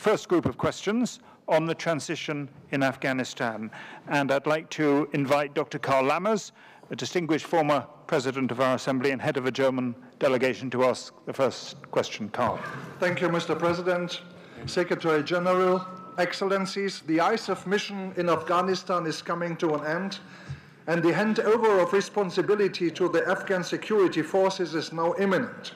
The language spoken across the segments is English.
first group of questions on the transition in Afghanistan. And I'd like to invite Dr. Karl Lammers, a distinguished former president of our Assembly and head of a German delegation, to ask the first question. Karl. Thank you, Mr. President. Secretary General, Excellencies, the ISAF mission in Afghanistan is coming to an end, and the handover of responsibility to the Afghan security forces is now imminent.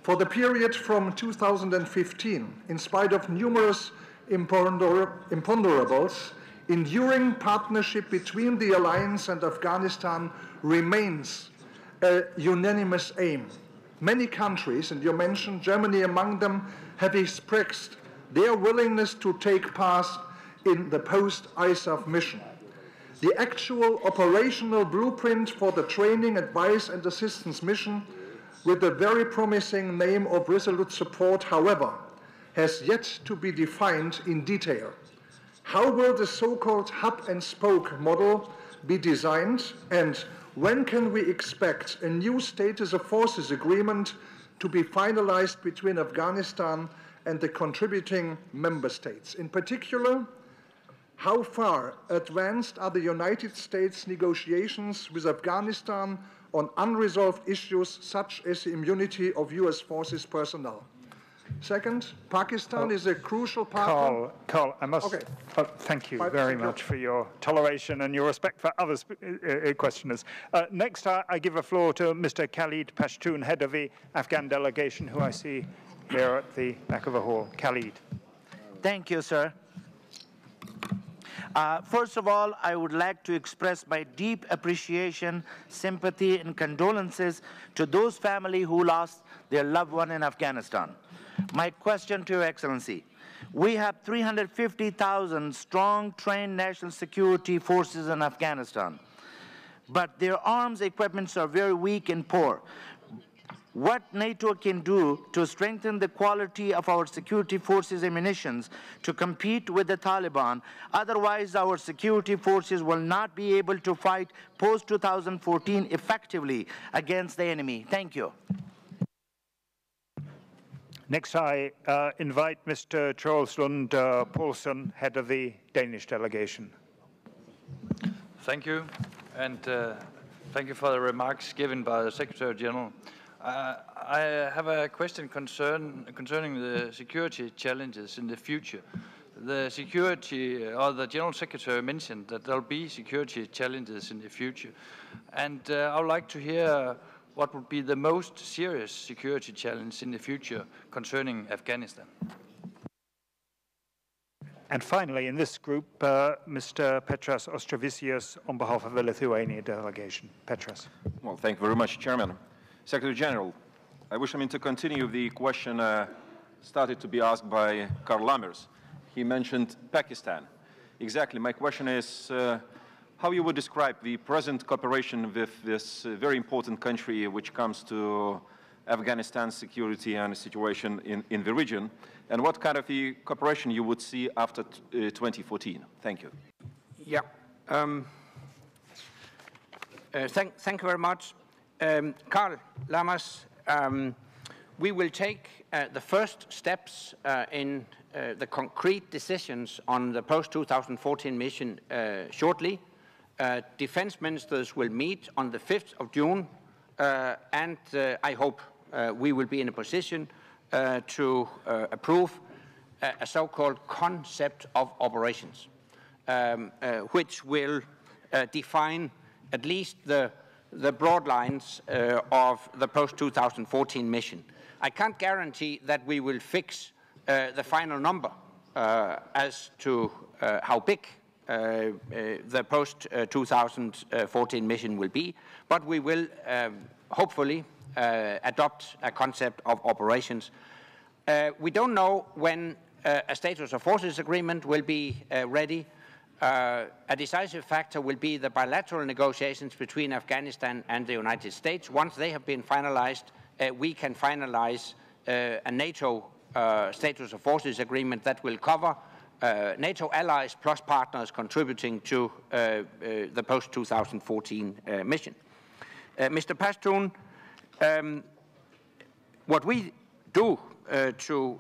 For the period from 2015, in spite of numerous imponderables, enduring partnership between the alliance and Afghanistan remains a unanimous aim. Many countries, and you mentioned Germany among them, have expressed their willingness to take part in the post-ISAF mission. The actual operational blueprint for the training, advice and assistance mission, with the very promising name of Resolute Support, however, has yet to be defined in detail. How will the so-called hub and spoke model be designed, and when can we expect a new status of forces agreement to be finalized between Afghanistan and the contributing member states? In particular, how far advanced are the United States negotiations with Afghanistan on unresolved issues such as the immunity of US forces personnel? Second, Pakistan is a crucial partner. Karl, I must thank you very much for your toleration and your respect for other questioners. Next, I give the floor to Mr. Khalid Pashtun, head of the Afghan delegation, who I see here at the back of the hall. Khalid. Thank you, sir. First of all, I would like to express my deep appreciation, sympathy, and condolences to those families who lost their loved one in Afghanistan. My question to Your Excellency: we have 350,000 strong, trained national security forces in Afghanistan, but their arms equipments are very weak and poor. What NATO can do to strengthen the quality of our security forces' ammunitions to compete with the Taliban? Otherwise, our security forces will not be able to fight post-2014 effectively against the enemy. Thank you. Next, I invite Mr. Troelslund Poulsen, head of the Danish delegation. Thank you, and thank you for the remarks given by the Secretary General. I have a question concerning the security challenges in the future. The General Secretary mentioned that there will be security challenges in the future, and I would like to hear what would be the most serious security challenge in the future concerning Afghanistan. And finally, in this group, Mr. Petras Ostravicius on behalf of the Lithuania delegation. Petras. Well, thank you very much, Chairman. Secretary General, I wish to continue the question started to be asked by Karl Lammers. He mentioned Pakistan. Exactly, my question is how you would describe the present cooperation with this very important country which comes to Afghanistan's security and situation in the region, and what kind of the cooperation you would see after 2014? Thank you. Yeah. Thank you very much. Karl Lammers, we will take the first steps in the concrete decisions on the post-2014 mission shortly. Defense ministers will meet on the 5th of June, and I hope we will be in a position to approve a so-called concept of operations, which will define at least the broad lines of the post-2014 mission. I can't guarantee that we will fix the final number as to how big the post-2014 mission will be, but we will hopefully adopt a concept of operations. We don't know when a status of forces agreement will be ready. A decisive factor will be the bilateral negotiations between Afghanistan and the United States. Once they have been finalized, we can finalize a NATO status of forces agreement that will cover NATO allies plus partners contributing to the post-2014 mission. Mr. Pashtun, what we do to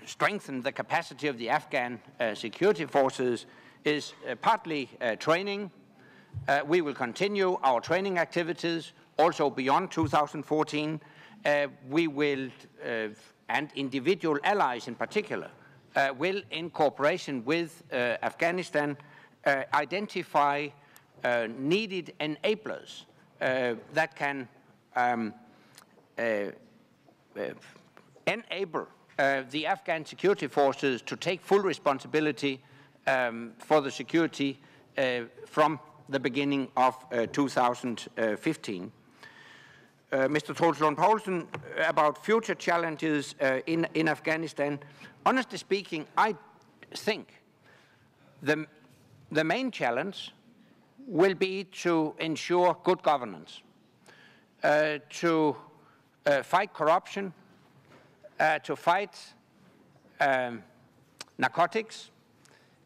strengthen the capacity of the Afghan security forces is partly training. We will continue our training activities also beyond 2014. We will, and individual allies in particular, will, in cooperation with Afghanistan, identify needed enablers that can enable the Afghan security forces to take full responsibility for the security from the beginning of 2015. Mr. Troels Lund Poulsen, about future challenges in Afghanistan, honestly speaking, I think the main challenge will be to ensure good governance, to fight corruption, to fight narcotics,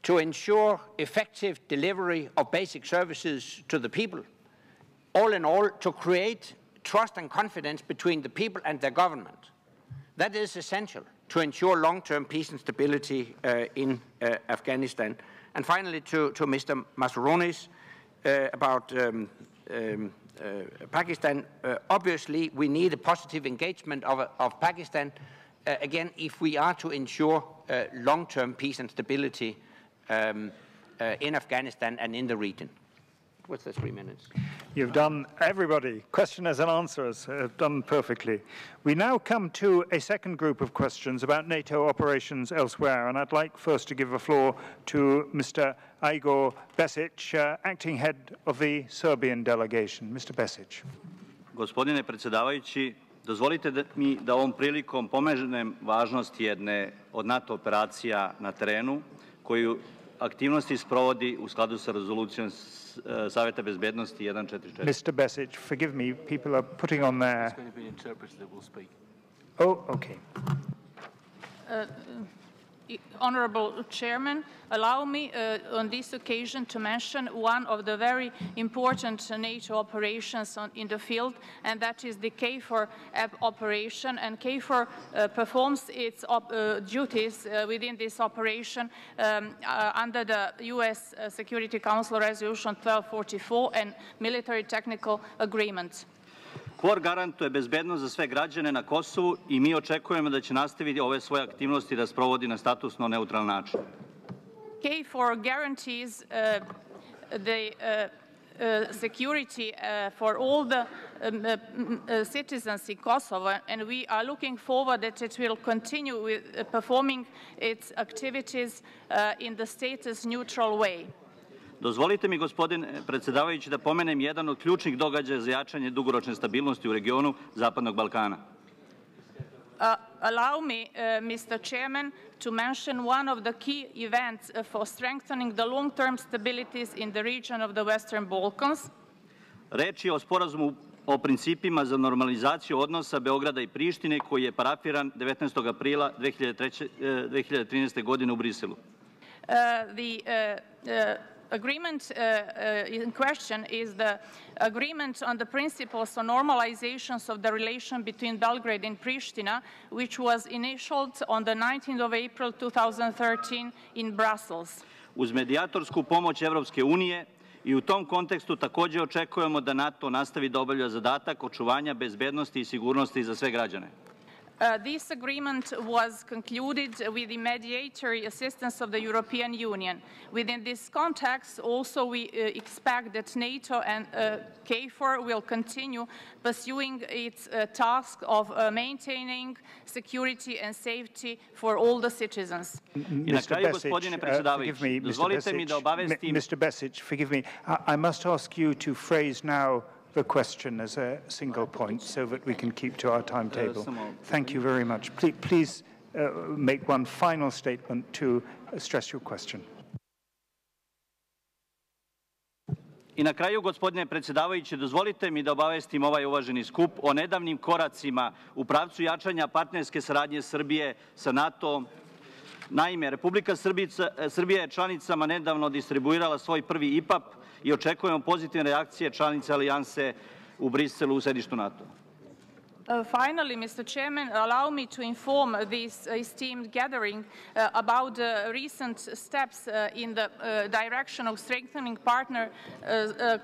to ensure effective delivery of basic services to the people. All in all, to create trust and confidence between the people and their government. That is essential to ensure long-term peace and stability in Afghanistan. And finally, to Mr. Masrounis about Pakistan, obviously we need a positive engagement of Pakistan, again, if we are to ensure long-term peace and stability in Afghanistan and in the region. What's the 3 minutes? You've done, everybody, questioners and answerers have done perfectly. We now come to a second group of questions about NATO operations elsewhere, and I'd like first to give the floor to Mr. Igor Besic, acting head of the Serbian delegation. Mr. Besic. Gospodine predsjedavajući, dozvolite mi da ovom prilikom pomenem važnost jedne od NATO operacija na terenu, koju aktivnosti sprovodi u skladu sa rezolucijom Saveta bezbednosti 144. Mr. Besic, forgive me, people are putting on their... It's going to be an interpreter that will speak. Oh, okay. Honorable Chairman, allow me on this occasion to mention one of the very important NATO operations in the field, and that is the KFOR operation. And KFOR performs its duties within this operation under the U.S. Security Council Resolution 1244 and military technical agreements. KFOR garantuje bezbednost za sve građane na Kosovu i mi očekujemo da će nastaviti ove svoje aktivnosti da sprovodi na statusno neutralan način. KFOR guarantees the security for all the citizens in Kosovo, and we are looking forward that it will continue with performing its activities in the status neutral way. Dozvolite mi, gospodine predsjedavajući, da pomenem jedan od ključnih događaja za jačanje dugoročne stabilnosti u regionu Zapadnog Balkana. Allow me, Mr. Chairman, to mention one of the key events for strengthening the long-term stabilities in the region of the Western Balkans. Reč je o sporazumu o principima za normalizaciju odnosa Beograda i Prištine koji je parafiran 19. aprila 2013. godine u Briselu. Agreement in question is the agreement on the principles on normalizations of the relation between Belgrade and Pristina, which was initialed on the 19th of April 2013 in Brussels. Uz medijatorsku pomoć Evropske unije i u tom kontekstu također očekujemo da NATO nastavi da obavlja zadatak očuvanja bezbednosti i sigurnosti za sve građane. This agreement was concluded with the mediatory assistance of the European Union. Within this context, also we expect that NATO and KFOR will continue pursuing its task of maintaining security and safety for all the citizens. Mr. Besic, forgive me. I must ask you to phrase now the question as a single point so that we can keep to our timetable. Thank you very much. Please make one final statement to stress your question. I na kraju, gospodine predsjedavajući, dozvolite mi da obavestim ovaj uvaženi skup o nedavnim koracima u pravcu jačanja partnerske saradnje Srbije sa NATO-om. Naime, Republika Srbija je članicama nedavno distribuirala svoj prvi IPAP i očekujemo pozitivne reakcije članice alijanse u Briselu u sedištu NATO. Finally, Mr. Chairman, allow me to inform this esteemed gathering about recent steps in the direction of strengthening partner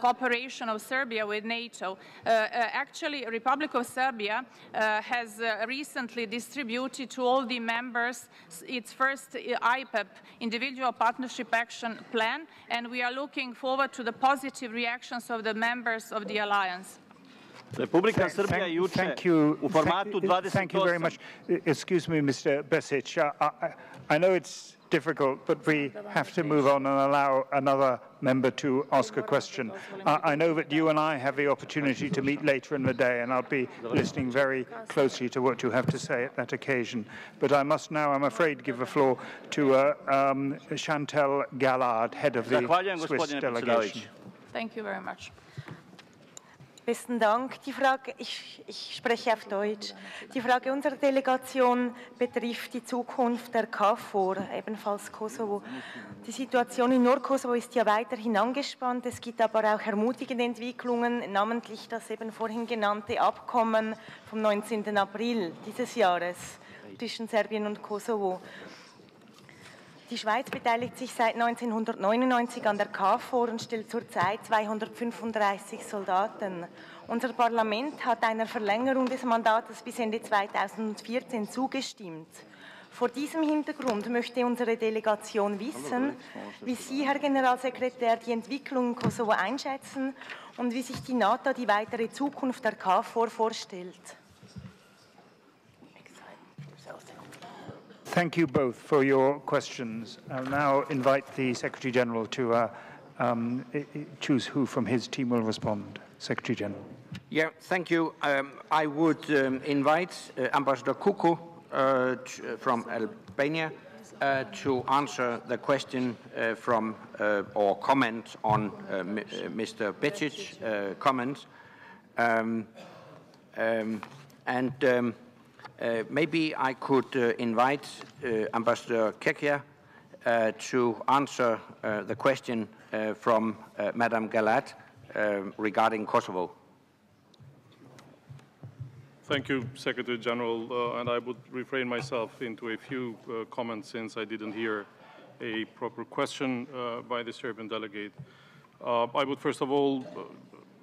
cooperation of Serbia with NATO. Actually, Republic of Serbia has recently distributed to all the members its first IPAP, Individual Partnership Action Plan, and we are looking forward to the positive reactions of the members of the alliance. Republika Srbija juče u formatu 28. Thank you very much. Excuse me, Mr. Besic. I know it's difficult, but we have to move on and allow another member to ask a question. I know that you and I have the opportunity to meet later in the day, and I'll be listening very closely to what you have to say at that occasion. But I must now, I'm afraid, give the floor to Chantal Gallard, head of the Swiss delegation. Thank you very much. Besten Dank. Die Frage, ich spreche auf Deutsch. Die Frage unserer Delegation betrifft die Zukunft der KFOR, ebenfalls Kosovo. Die Situation in Nordkosovo ist ja weiterhin angespannt. Es gibt aber auch ermutigende Entwicklungen, namentlich das eben vorhin genannte Abkommen vom 19. April dieses Jahres zwischen Serbien und Kosovo. Die Schweiz beteiligt sich seit 1999 an der KFOR und stellt zurzeit 235 Soldaten. Unser Parlament hat einer Verlängerung des Mandates bis Ende 2014 zugestimmt. Vor diesem Hintergrund möchte unsere Delegation wissen, wie Sie, Herr Generalsekretär, die Entwicklung in Kosovo einschätzen und wie sich die NATO die weitere Zukunft der KFOR vorstellt. Thank you both for your questions. I'll now invite the Secretary-General to choose who from his team will respond. Secretary-General. Yeah, thank you. I would invite Ambassador Kuku from Albania to answer the question from or comment on Mr. Becic's comments. Maybe I could invite Ambassador Kekia to answer the question from Madam Galat regarding Kosovo. Thank you, Secretary General, and I would refrain myself into a few comments since I didn't hear a proper question by the Serbian delegate. I would first of all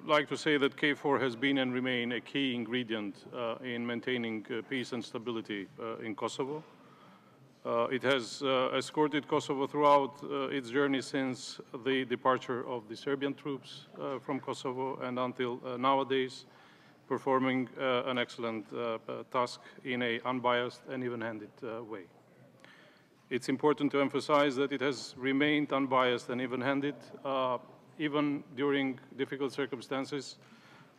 like to say that KFOR has been and remain a key ingredient in maintaining peace and stability in Kosovo. It has escorted Kosovo throughout its journey since the departure of the Serbian troops from Kosovo and until nowadays, performing an excellent task in an unbiased and even-handed way. It's important to emphasize that it has remained unbiased and even-handed even during difficult circumstances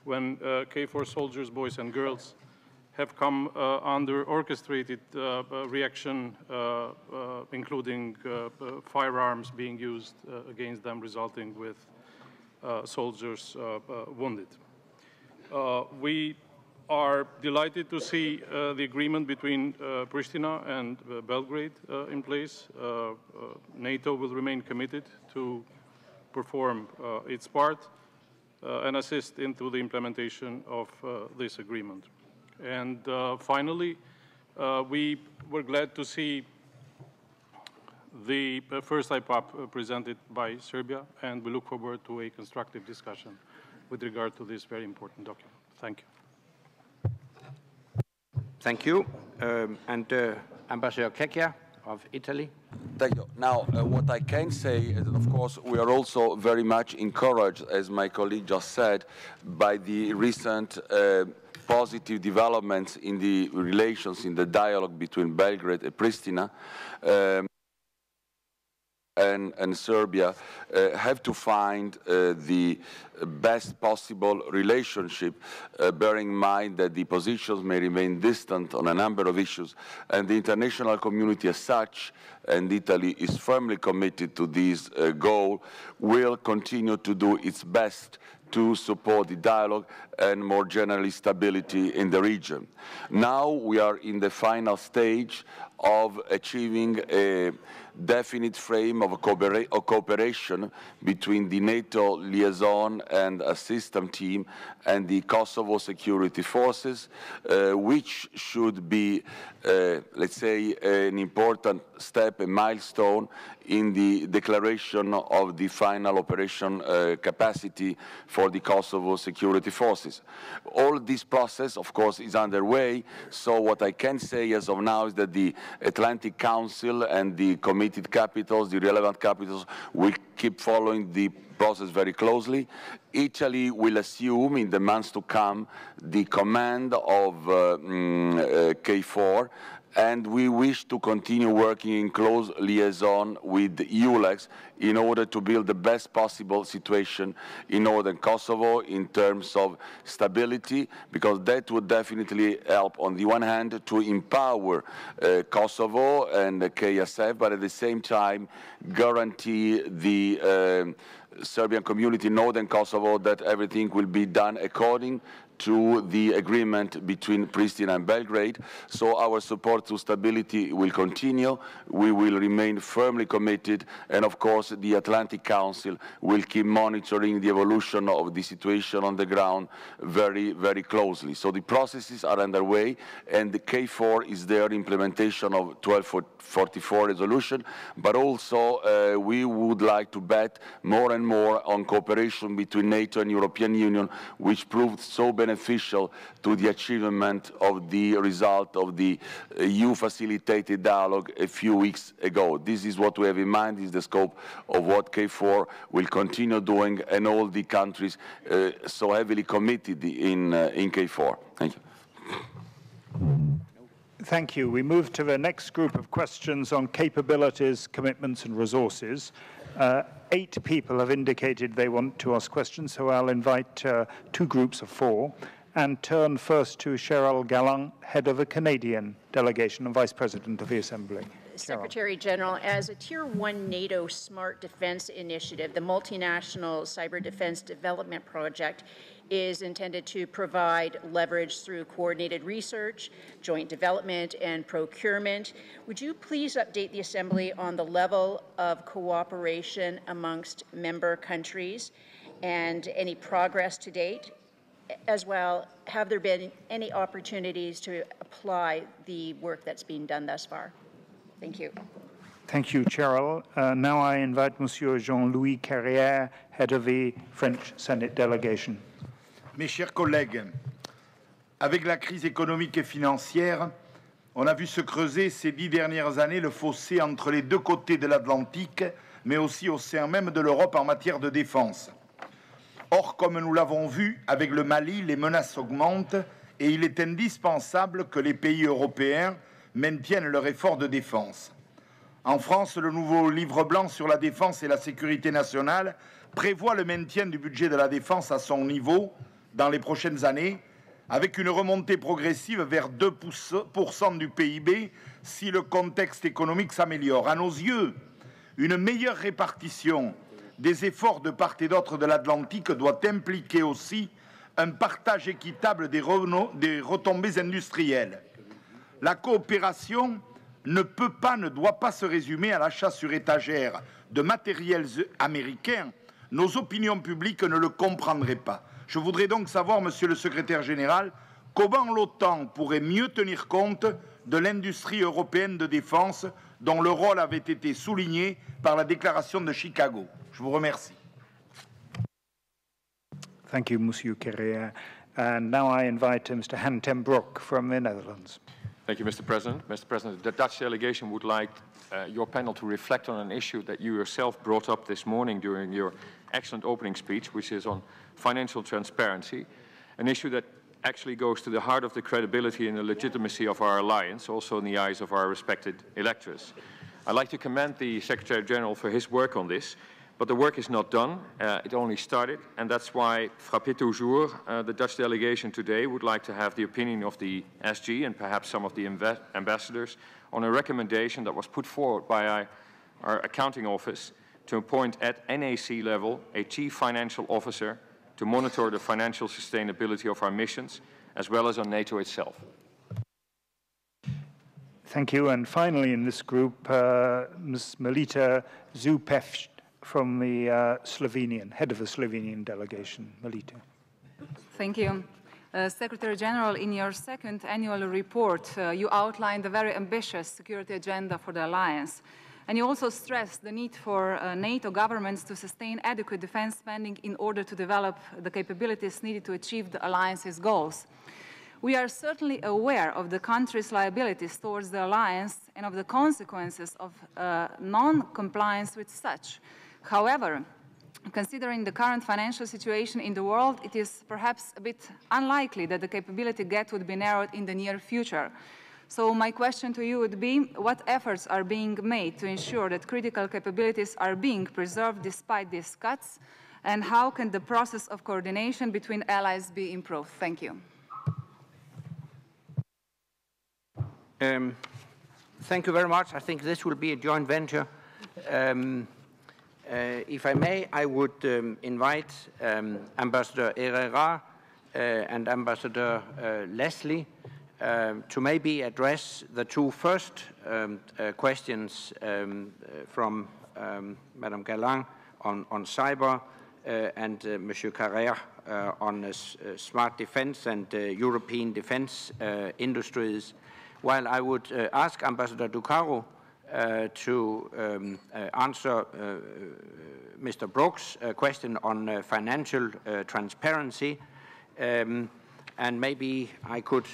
when KFOR soldiers, boys and girls, have come under orchestrated reaction, including firearms being used against them, resulting with soldiers wounded. We are delighted to see the agreement between Pristina and Belgrade in place. NATO will remain committed to perform its part and assist into the implementation of this agreement. And finally, we were glad to see the first IPAP presented by Serbia, and we look forward to a constructive discussion with regard to this very important document. Thank you. Thank you. Ambassador Kekia of Italy. Thank you. Now, what I can say is that, of course, we are also very much encouraged, as my colleague just said, by the recent positive developments in the relations, in the dialogue between Belgrade and Pristina. And Serbia have to find the best possible relationship, bearing in mind that the positions may remain distant on a number of issues, and the international community as such, and Italy is firmly committed to this goal, will continue to do its best to support the dialogue and more generally stability in the region. Now we are in the final stage of achieving a definite frame of cooperation between the NATO liaison and assistance team and the Kosovo security forces, which should be, let's say, an important step, a milestone in the declaration of the final operation capacity for the Kosovo security forces. All this process, of course, is underway, so what I can say as of now is that the Atlantic Council and the committed capitals, the relevant capitals, will keep following the process very closely. Italy will assume in the months to come the command of KFOR, and we wish to continue working in close liaison with EULEX in order to build the best possible situation in northern Kosovo in terms of stability, because that would definitely help, on the one hand, to empower Kosovo and the KSF, but at the same time guarantee the Serbian community in northern Kosovo that everything will be done according to the agreement between Pristina and Belgrade. So our support to stability will continue. We will remain firmly committed, and of course the Atlantic Council will keep monitoring the evolution of the situation on the ground very, very closely. So the processes are underway, and the KFOR is their implementation of 1244 resolution, but also we would like to bet more and more on cooperation between NATO and European Union, which proved so beneficial to the achievement of the result of the EU-facilitated dialogue a few weeks ago. This is what we have in mind, is the scope of what KFOR will continue doing, and all the countries so heavily committed in KFOR. Thank you. Thank you. We move to the next group of questions on capabilities, commitments and resources. 8 people have indicated they want to ask questions, so I'll invite 2 groups of 4 and turn first to Cheryl Gallant, head of a Canadian delegation and vice president of the Assembly. Secretary General, as a Tier 1 NATO Smart Defense Initiative, the multinational cyber defense development project is intended to provide leverage through coordinated research, joint development, and procurement. Would you please update the Assembly on the level of cooperation amongst member countries and any progress to date? As well, have there been any opportunities to apply the work that's been done thus far? Thank you. Thank you, Cheryl. Now I invite Monsieur Jean-Louis Carrière, head of the French Senate delegation. Mes chers collègues, avec la crise économique et financière, on a vu se creuser ces 10 dernières années le fossé entre les deux côtés de l'Atlantique, mais aussi au sein même de l'Europe en matière de défense. Or, comme nous l'avons vu avec le Mali, les menaces augmentent et il est indispensable que les pays européens maintiennent leur effort de défense. En France, le nouveau livre blanc sur la défense et la sécurité nationale prévoit le maintien du budget de la défense à son niveau dans les prochaines années, avec une remontée progressive vers 2% du PIB si le contexte économique s'améliore. À nos yeux, une meilleure répartition des efforts de part et d'autre de l'Atlantique doit impliquer aussi un partage équitable des retombées industrielles. La coopération ne doit pas se résumer à l'achat sur étagère de matériels américains. Nos opinions publiques ne le comprendraient pas. Je voudrais donc savoir, Monsieur le Secrétaire général, comment l'OTAN pourrait mieux tenir compte de l'industrie européenne de défense dont le rôle avait été souligné par la déclaration de Chicago. Je vous remercie. Thank you, Monsieur Carrière. And now I invite Mr. Han ten Broek from the Netherlands. Thank you, Mr. President. Mr. President, the Dutch delegation would like your panel to reflect on an issue that you yourself brought up this morning during your excellent opening speech, which is on financial transparency, an issue that actually goes to the heart of the credibility and the legitimacy of our alliance, also in the eyes of our respected electors. I'd like to commend the Secretary General for his work on this, but the work is not done. It only started, and that's why, frappé toujours, the Dutch delegation today would like to have the opinion of the SG and perhaps some of the ambassadors on a recommendation that was put forward by our accounting office to appoint at NAC level a chief financial officer to monitor the financial sustainability of our missions, as well as on NATO itself. Thank you. And finally in this group, Ms. Melita Zupevc from the head of the Slovenian delegation. Melita. Thank you. Secretary General, in your second annual report, you outlined a very ambitious security agenda for the alliance. And you also stressed the need for NATO governments to sustain adequate defense spending in order to develop the capabilities needed to achieve the alliance's goals. We are certainly aware of the country's liabilities towards the alliance and of the consequences of non-compliance with such. However, considering the current financial situation in the world, it is perhaps a bit unlikely that the capability gap would be narrowed in the near future. So my question to you would be, what efforts are being made to ensure that critical capabilities are being preserved despite these cuts, and how can the process of coordination between allies be improved? Thank you. Thank you very much. I think this will be a joint venture. If I may, I would invite Ambassador Herrera and Ambassador Leslie to maybe address the two first questions from Madame Galland on cyber and Monsieur Carrère on smart defense and European defense industries, while I would ask Ambassador Ducaro to answer Mr. Brok's question on financial transparency, and maybe I could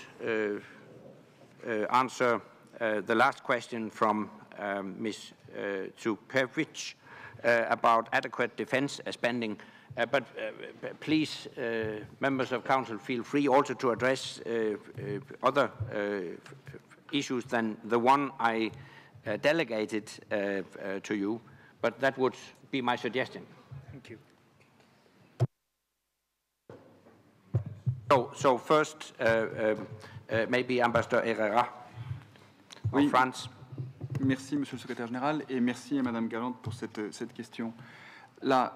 answer the last question from Ms. Zupevc about adequate defense spending. But please, members of Council, feel free also to address other issues than the one I delegated to you, but that would be my suggestion. Thank you. So first, maybe Ambassador Herrera of France. Merci, Monsieur le Secrétaire Général, et merci à Madame Galland pour cette question. La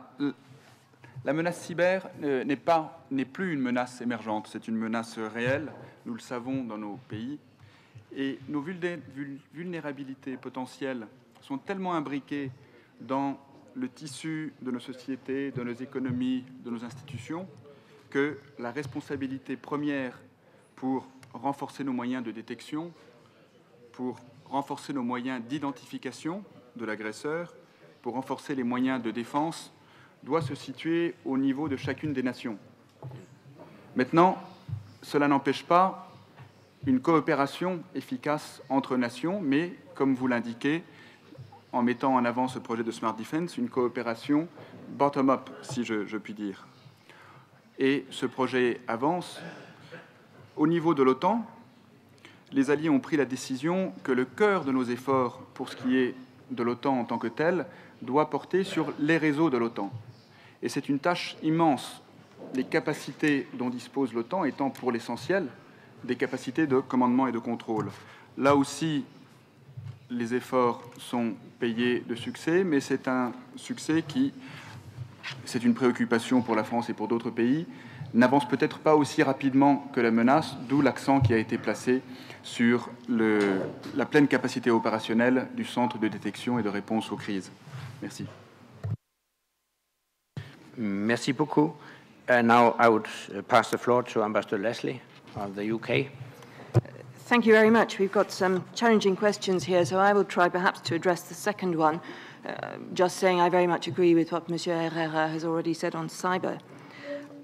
menace cyber n'est plus une menace émergente, c'est une menace réelle, nous le savons dans nos pays, et nos vulnérabilités potentielles sont tellement imbriquées dans le tissu de nos sociétés, de nos économies, de nos institutions, que la responsabilité première pour renforcer nos moyens de détection, pour renforcer nos moyens d'identification de l'agresseur, pour renforcer les moyens de défense, doit se situer au niveau de chacune des nations. Maintenant, cela n'empêche pas une coopération efficace entre nations, mais, comme vous l'indiquez, en mettant en avant ce projet de Smart Defense, une coopération bottom-up, si je puis dire. Et ce projet avance. Au niveau de l'OTAN, les alliés ont pris la décision que le cœur de nos efforts, pour ce qui est de l'OTAN en tant que tel, doit porter sur les réseaux de l'OTAN. Et c'est une tâche immense, les capacités dont dispose l'OTAN étant pour l'essentiel des capacités de commandement et de contrôle. Là aussi, les efforts sont payés de succès, mais c'est un succès qui, c'est une préoccupation pour la France et pour d'autres pays, n'avance peut-être pas aussi rapidement que la menace, d'où l'accent qui a été placé sur la pleine capacité opérationnelle du centre de détection et de réponse aux crises. Merci. Merci beaucoup. Now I would pass the floor to Ambassador Leslie of the UK. Thank you very much. We've got some challenging questions here, so I will try perhaps to address the second one, just saying I very much agree with what Monsieur Herrera has already said on cyber.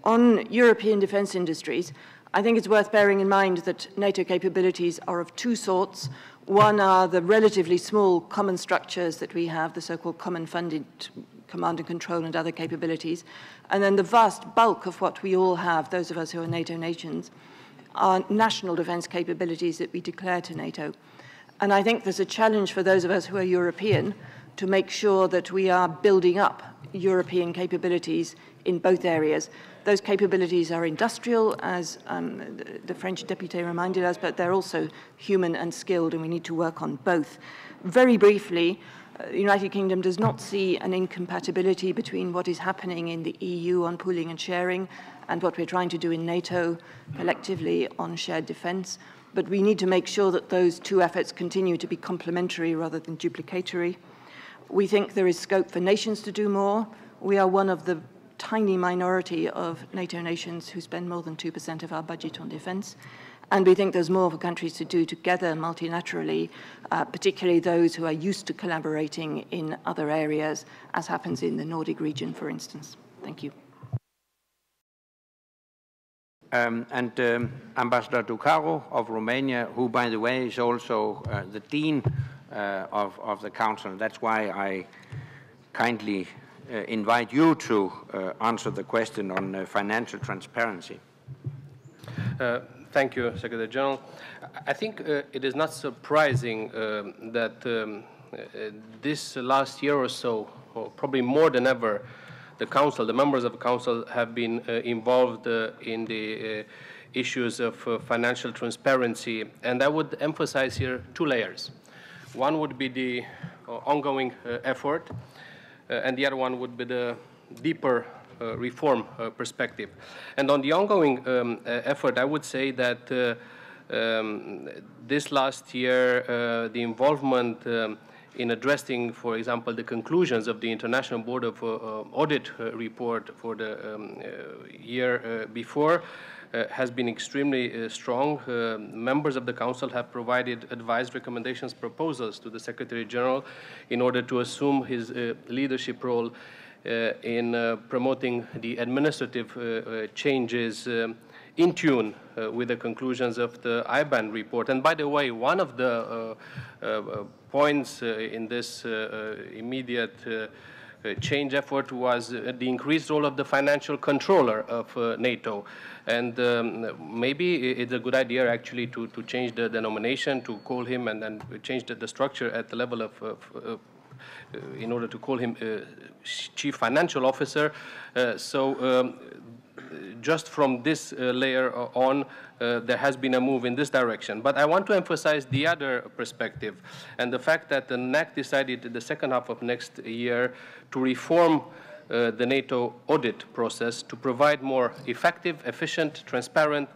On European defence industries, I think it's worth bearing in mind that NATO capabilities are of two sorts. One are the relatively small common structures that we have, the so-called common funded command and control and other capabilities. And then the vast bulk of what we all have, those of us who are NATO nations, are national defence capabilities that we declare to NATO. And I think there's a challenge for those of us who are European to make sure that we are building up European capabilities in both areas. Those capabilities are industrial, as the French deputy reminded us, but they're also human and skilled, and we need to work on both. Very briefly, The United Kingdom does not see an incompatibility between what is happening in the EU on pooling and sharing and what we're trying to do in NATO collectively on shared defence. But we need to make sure that those two efforts continue to be complementary rather than duplicatory. We think there is scope for nations to do more. We are one of the tiny minority of NATO nations who spend more than 2% of our budget on defence. And we think there's more for countries to do together multilaterally, particularly those who are used to collaborating in other areas, as happens in the Nordic region, for instance. Thank you. Ambassador Ducaru of Romania, who, by the way, is also the Dean of the Council. That's why I kindly invite you to answer the question on financial transparency. Thank you, Secretary General. I think it is not surprising that this last year or so, or probably more than ever, the Council, the members of the Council have been involved in the issues of financial transparency. And I would emphasize here two layers. One would be the ongoing effort, and the other one would be the deeper reform perspective. And on the ongoing effort, I would say that this last year, the involvement in addressing, for example, the conclusions of the International Board of Audit report for the year before has been extremely strong. Members of the Council have provided advice, recommendations, proposals to the Secretary General in order to assume his leadership role in promoting the administrative changes in tune with the conclusions of the IBAN report. And by the way, one of the points in this immediate change effort was the increased role of the financial controller of NATO. And maybe it's a good idea actually to change the denomination, to call him and then change the structure at the level of in order to call him Chief Financial Officer. Just from this layer on, there has been a move in this direction. But I want to emphasize the other perspective and the fact that the NAC decided in the second half of next year to reform the NATO audit process to provide more effective, efficient, transparent,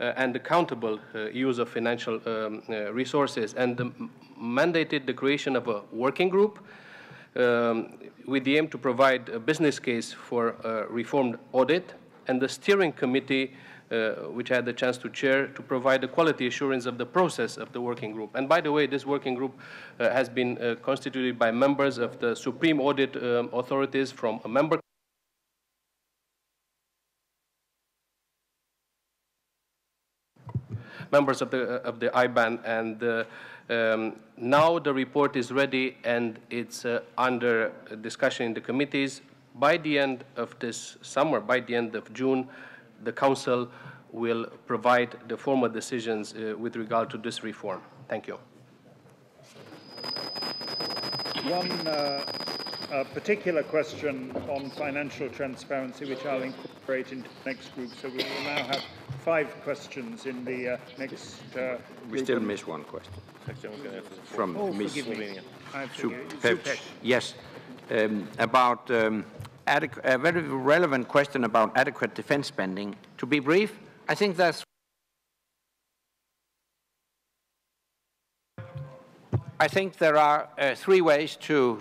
and accountable use of financial resources, and mandated the creation of a working group with the aim to provide a business case for a reformed audit, and the steering committee, which I had the chance to chair, to provide the quality assurance of the process of the working group. And by the way, this working group has been constituted by members of the supreme audit authorities from a member members of the IBAN, and now the report is ready and it's under discussion in the committees. By the end of this summer, by the end of June, the Council will provide the formal decisions with regard to this reform. Thank you. One particular question on financial transparency, which I'll incorporate into the next group. So we will now have 5 questions in the next group. We still miss one question. From Ms. Supech. Yes, about a very relevant question about adequate defense spending. To be brief, I think that's I think there are 3 ways to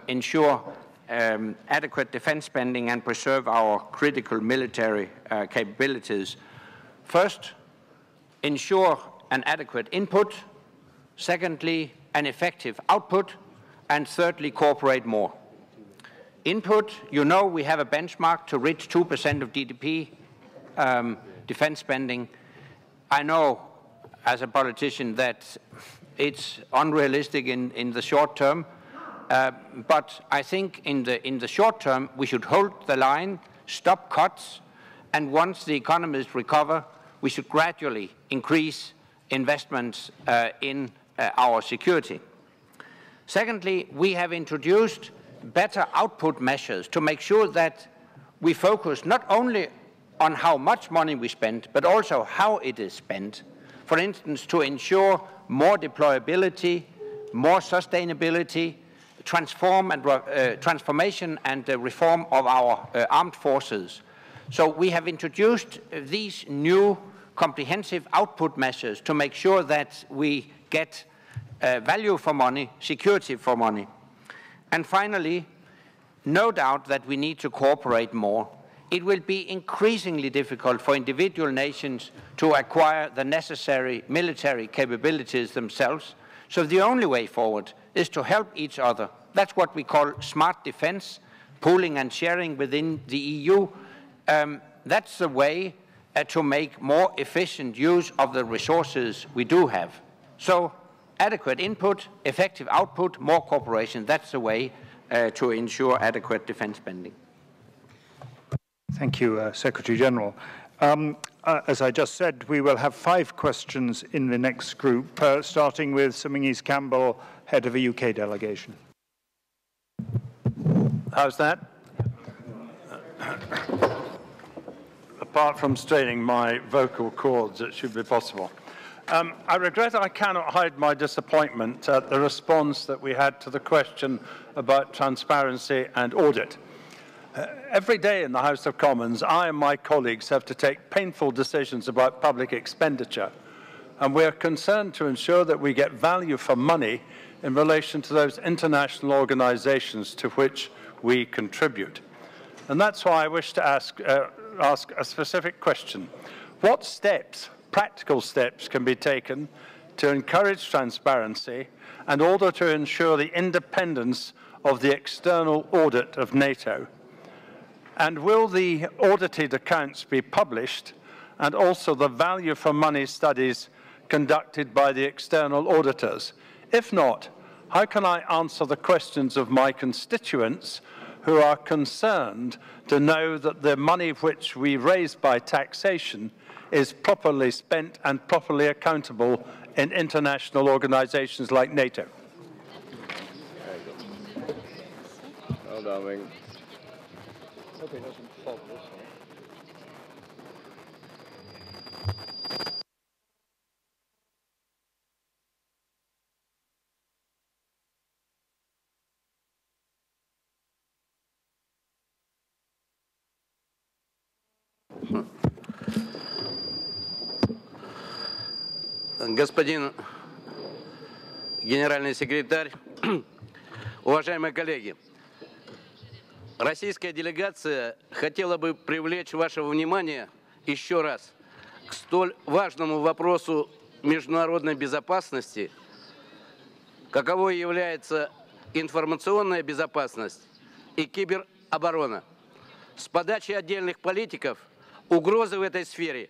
ensure adequate defense spending and preserve our critical military capabilities. First, ensure an adequate input. Secondly, an effective output. And thirdly, cooperate more. Input, you know, we have a benchmark to reach 2% of GDP defense spending. I know as a politician that it's unrealistic in the short term, but I think in the short term we should hold the line, stop cuts, and once the economies recover, we should gradually increase investments in our security. Secondly, we have introduced better output measures to make sure that we focus not only on how much money we spend, but also how it is spent. For instance, to ensure more deployability, more sustainability, transformation and reform of our armed forces. So we have introduced these new comprehensive output measures to make sure that we get value for money, security for money. And finally, no doubt that we need to cooperate more. It will be increasingly difficult for individual nations to acquire the necessary military capabilities themselves. So the only way forward is to help each other. That's what we call smart defense, pooling and sharing within the EU. That's the way to make more efficient use of the resources we do have. So adequate input, effective output, more cooperation, that's the way to ensure adequate defense spending. Thank you, Secretary General. As I just said, we will have 5 questions in the next group, starting with Sir Mingis Campbell, head of a UK delegation. How's that? Apart from straining my vocal cords, it should be possible. I regret I cannot hide my disappointment at the response that we had to the question about transparency and audit. Every day in the House of Commons, I and my colleagues have to take painful decisions about public expenditure, and we are concerned to ensure that we get value for money in relation to those international organizations to which we contribute. And that's why I wish to ask a specific question. What steps, practical steps, can be taken to encourage transparency in order to ensure the independence of the external audit of NATO? And will the audited accounts be published, and also the value for money studies conducted by the external auditors? If not, how can I answer the questions of my constituents who are concerned to know that the money which we raise by taxation is properly spent and properly accountable in international organizations like NATO? Господин генеральный секретарь, уважаемые коллеги, российская делегация хотела бы привлечь ваше внимание еще раз к столь важному вопросу международной безопасности, каковой является информационная безопасность и кибероборона. С подачи отдельных политиков угрозы в этой сфере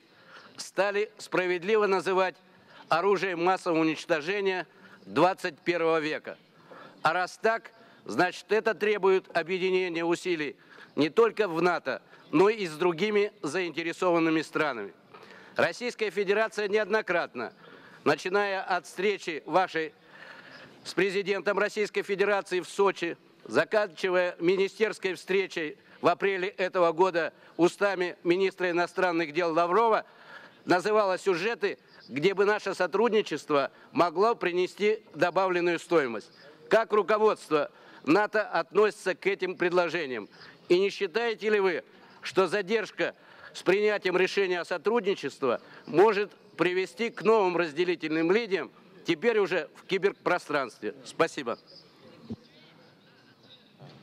стали справедливо называть оружием массового уничтожения 21 века. А раз так, значит, это требует объединения усилий не только в НАТО, но и с другими заинтересованными странами. Российская Федерация неоднократно, начиная от встречи вашей с президентом Российской Федерации в Сочи, заканчивая министерской встречей в апреле этого года устами министра иностранных дел Лаврова, называла сюжеты, где бы наше сотрудничество могло принести добавленную стоимость. Как руководство НАТО относится к этим предложениям? И не считаете ли вы, что задержка с принятием решения о сотрудничестве может привести к новым разделительным линиям, теперь уже в киберпространстве? Спасибо.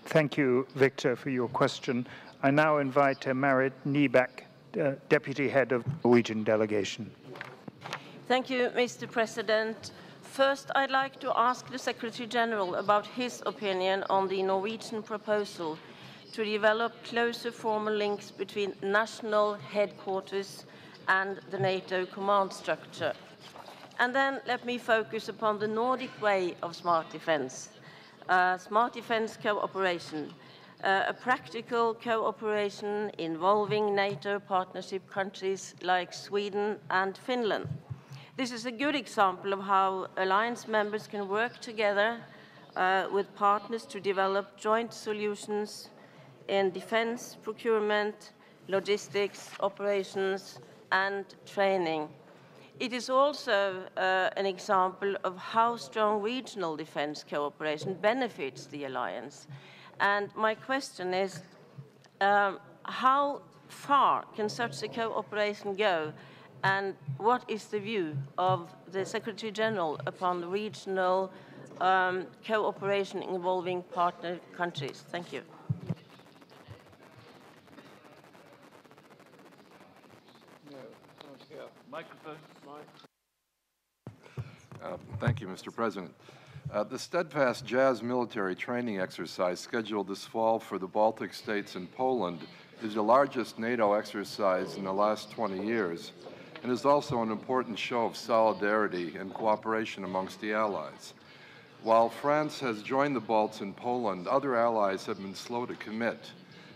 Thank you, Victor, for your question. I now invite Marit Niebeck, Deputy Head of the Norwegian Delegation. Thank you, Mr. President. First, I'd like to ask the Secretary General about his opinion on the Norwegian proposal to develop closer formal links between national headquarters and the NATO command structure. And then let me focus upon the Nordic way of smart defense cooperation, a practical cooperation involving NATO partnership countries like Sweden and Finland. This is a good example of how alliance members can work together with partners to develop joint solutions in defense, procurement, logistics, operations, and training. it is also an example of how strong regional defense cooperation benefits the alliance. And my question is, how far can such a cooperation go, and what is the view of the Secretary General upon regional cooperation involving partner countries? Thank you. Microphone. Thank you, Mr. President. The Steadfast Jazz military training exercise scheduled this fall for the Baltic states and Poland is the largest NATO exercise in the last 20 years and is also an important show of solidarity and cooperation amongst the allies. While France has joined the Balts and Poland, other allies have been slow to commit.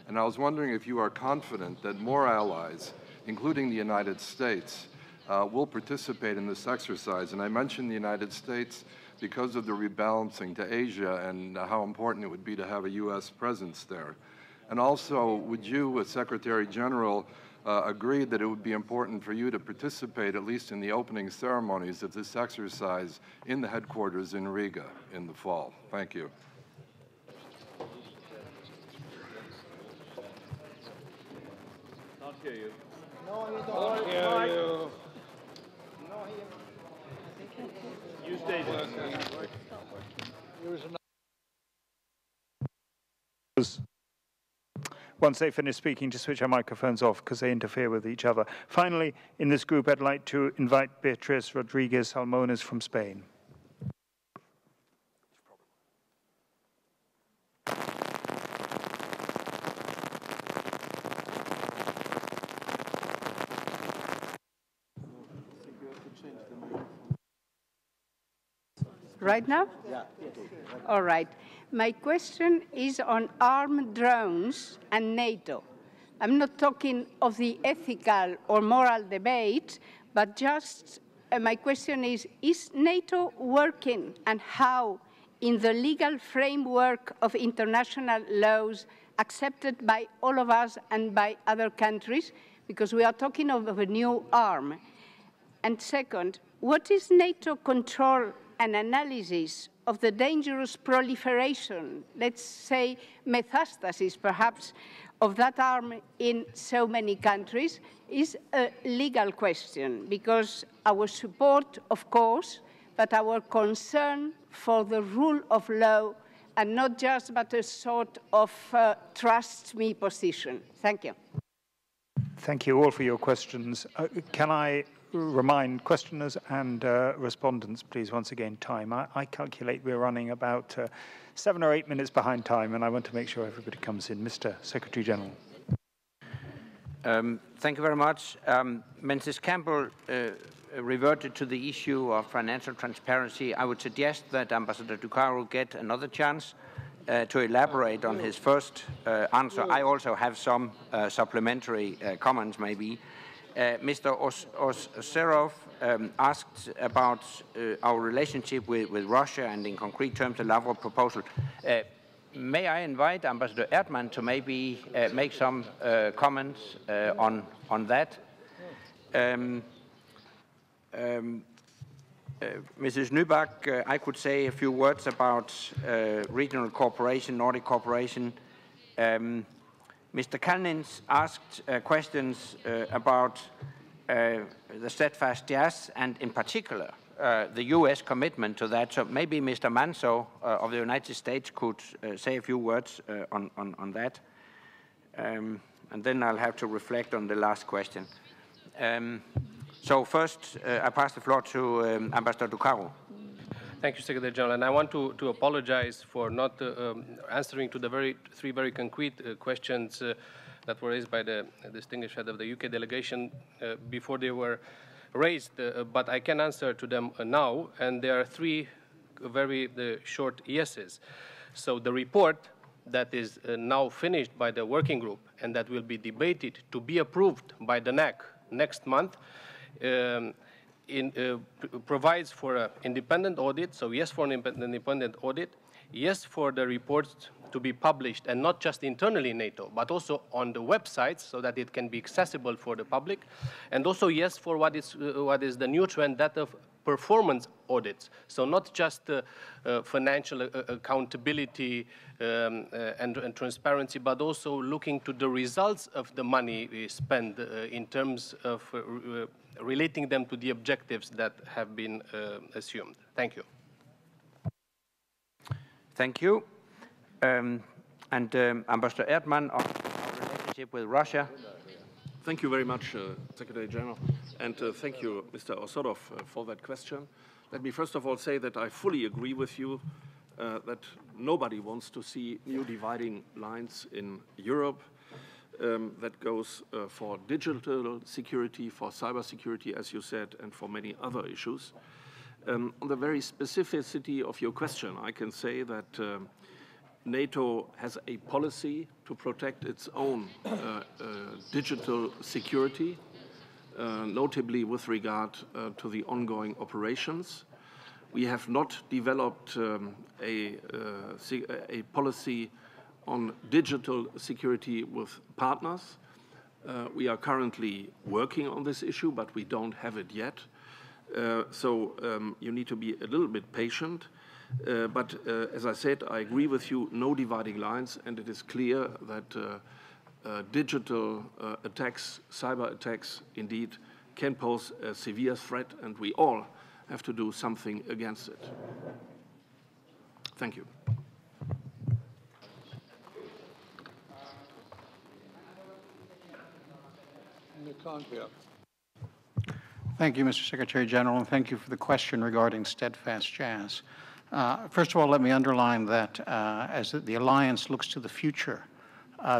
And I was wondering if you are confident that more allies, including the United States, will participate in this exercise. And I mentioned the United States because of the rebalancing to Asia and how important it would be to have a U.S. presence there. And also, would you, as Secretary General, agree that it would be important for you to participate, at least in the opening ceremonies of this exercise in the headquarters in Riga in the fall? Thank you. Can't hear you. No, you don't. Can't hear you. You stay there. Once they finish speaking, to switch our microphones off because they interfere with each other. Finally, in this group, I'd like to invite Beatriz Rodriguez Salmones from Spain. Right now? Yeah. All right. My question is on armed drones and NATO. I'm not talking of the ethical or moral debate, but just my question is NATO working and how in the legal framework of international laws accepted by all of us and by other countries? Because we are talking of a new arm. And second, what is NATO control and analysis of the dangerous proliferation, let's say metastasis perhaps, of that arm in so many countries is a legal question, because our support, of course, but our concern for the rule of law and not just but a sort of trust me position. Thank you. Thank you all for your questions. Can I remind questioners and respondents, please, once again, time. I calculate we're running about 7 or 8 minutes behind time, and I want to make sure everybody comes in. Mr. Secretary General. Thank you very much. Mrs. Campbell reverted to the issue of financial transparency. I would suggest that Ambassador Ducaro get another chance to elaborate on his first answer. I also have some supplementary comments, maybe. Mr. Oserov asked about our relationship with Russia and in concrete terms the Lavrov proposal. May I invite Ambassador Erdmann to maybe make some comments on that? Mrs. Nybach, I could say a few words about regional cooperation, Nordic cooperation. Mr. Kalnins asked questions about the steadfast jazz and, in particular, the U.S. commitment to that. So maybe Mr. Manso of the United States could say a few words on that. And then I'll have to reflect on the last question. So first, I pass the floor to Ambassador Ducaro. Thank you, Secretary General. And I want to apologize for not answering to the three very concrete questions that were raised by the distinguished head of the UK delegation before they were raised. But I can answer to them now, and there are three very short yeses. So the report that is now finished by the working group and that will be debated to be approved by the NAC next month provides for an independent audit, so yes for an independent audit, yes for the reports to be published, and not just internally in NATO, but also on the websites so that it can be accessible for the public, and also yes for what is the new trend, that of performance audits. So not just financial accountability and transparency, but also looking to the results of the money we spend in terms of relating them to the objectives that have been assumed. Thank you. Thank you. Ambassador Erdmann, on our relationship with Russia. Thank you very much, Secretary General, and thank you, Mr. Osorov, for that question. Let me first of all say that I fully agree with you that nobody wants to see new dividing lines in Europe. That goes for digital security, for cybersecurity, as you said, and for many other issues. On the very specificity of your question, I can say that NATO has a policy to protect its own digital security, notably with regard to the ongoing operations. We have not developed a policy on digital security with partners. We are currently working on this issue, but we don't have it yet. So you need to be a little bit patient. But as I said, I agree with you, no dividing lines, and it is clear that digital attacks, cyber attacks, indeed, can pose a severe threat, and we all have to do something against it. Thank you. Thank you, Mr. Secretary General, and thank you for the question regarding steadfast jazz. First of all, let me underline that as the Alliance looks to the future,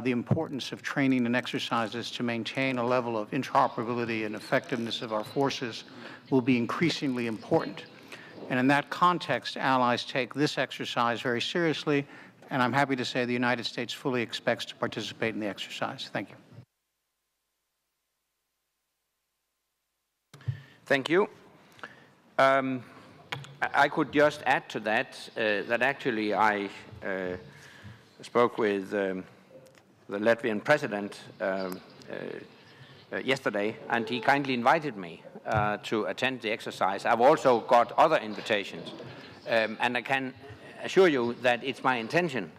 the importance of training and exercises to maintain a level of interoperability and effectiveness of our forces will be increasingly important. And in that context, allies take this exercise very seriously, and I'm happy to say the United States fully expects to participate in the exercise. Thank you. Thank you. I could just add to that, that actually I spoke with the Latvian president yesterday, and he kindly invited me to attend the exercise. I've also got other invitations, and I can assure you that it's my intention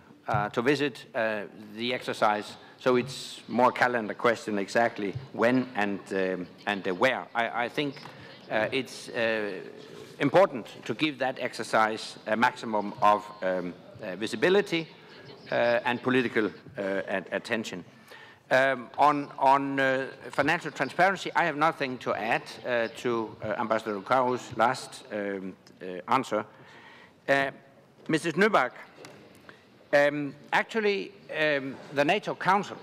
to visit the exercise. So it's more calendar question exactly when and where. I think it's important to give that exercise a maximum of visibility and political attention. On financial transparency, I have nothing to add to Ambassador Rukaru's last answer. Mrs. Nybak, actually, the NATO Council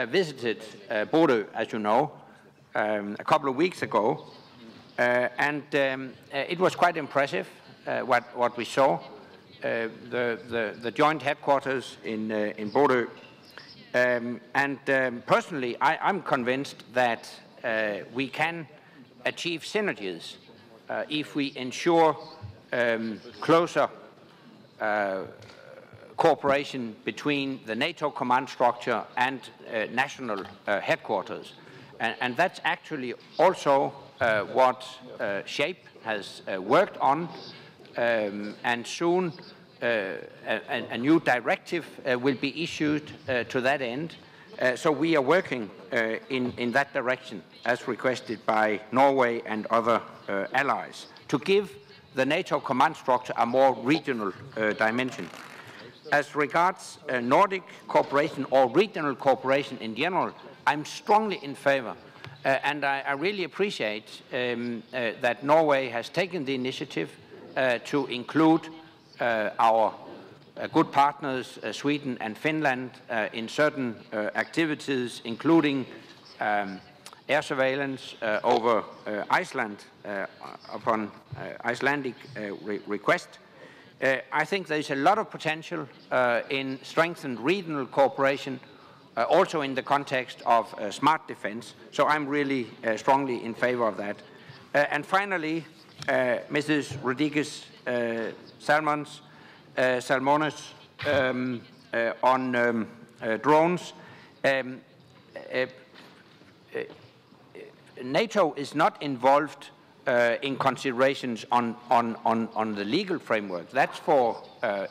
visited Bodø, as you know, a couple of weeks ago, and it was quite impressive what we saw. The joint headquarters in Bodø, and personally, I'm convinced that we can achieve synergies if we ensure closer cooperation between the NATO command structure and national headquarters. And that's actually also what SHAPE has worked on, and soon a new directive will be issued to that end. So we are working in that direction, as requested by Norway and other allies, to give the NATO command structure a more regional dimension. As regards Nordic cooperation or regional cooperation in general, I'm strongly in favor. And I really appreciate that Norway has taken the initiative to include our good partners, Sweden and Finland, in certain activities, including air surveillance over Iceland upon Icelandic request. I think there's a lot of potential in strengthened regional cooperation, also in the context of smart defense. So I'm really strongly in favor of that. And finally, Mrs. Rodriguez Salmones on drones. NATO is not involved in considerations on the legal framework. That's for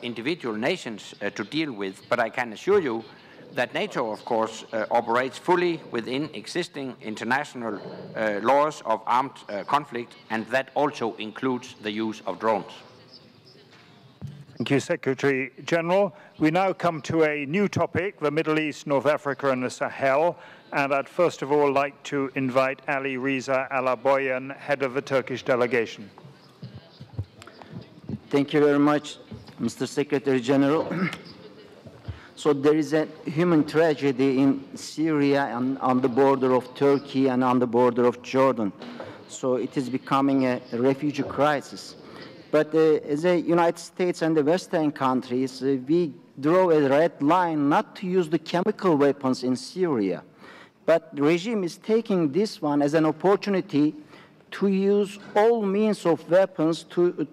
individual nations to deal with, but I can assure you that NATO, of course, operates fully within existing international laws of armed conflict, and that also includes the use of drones. Thank you, Secretary General. We now come to a new topic, the Middle East, North Africa and the Sahel. And I'd first of all like to invite Ali Reza Alaboyan, head of the Turkish delegation. Thank you very much, Mr. Secretary General. So there is a human tragedy in Syria and on the border of Turkey and on the border of Jordan. So it is becoming a refugee crisis. But as the United States and the Western countries, we draw a red line not to use the chemical weapons in Syria. But the regime is taking this one as an opportunity to use all means of weapons to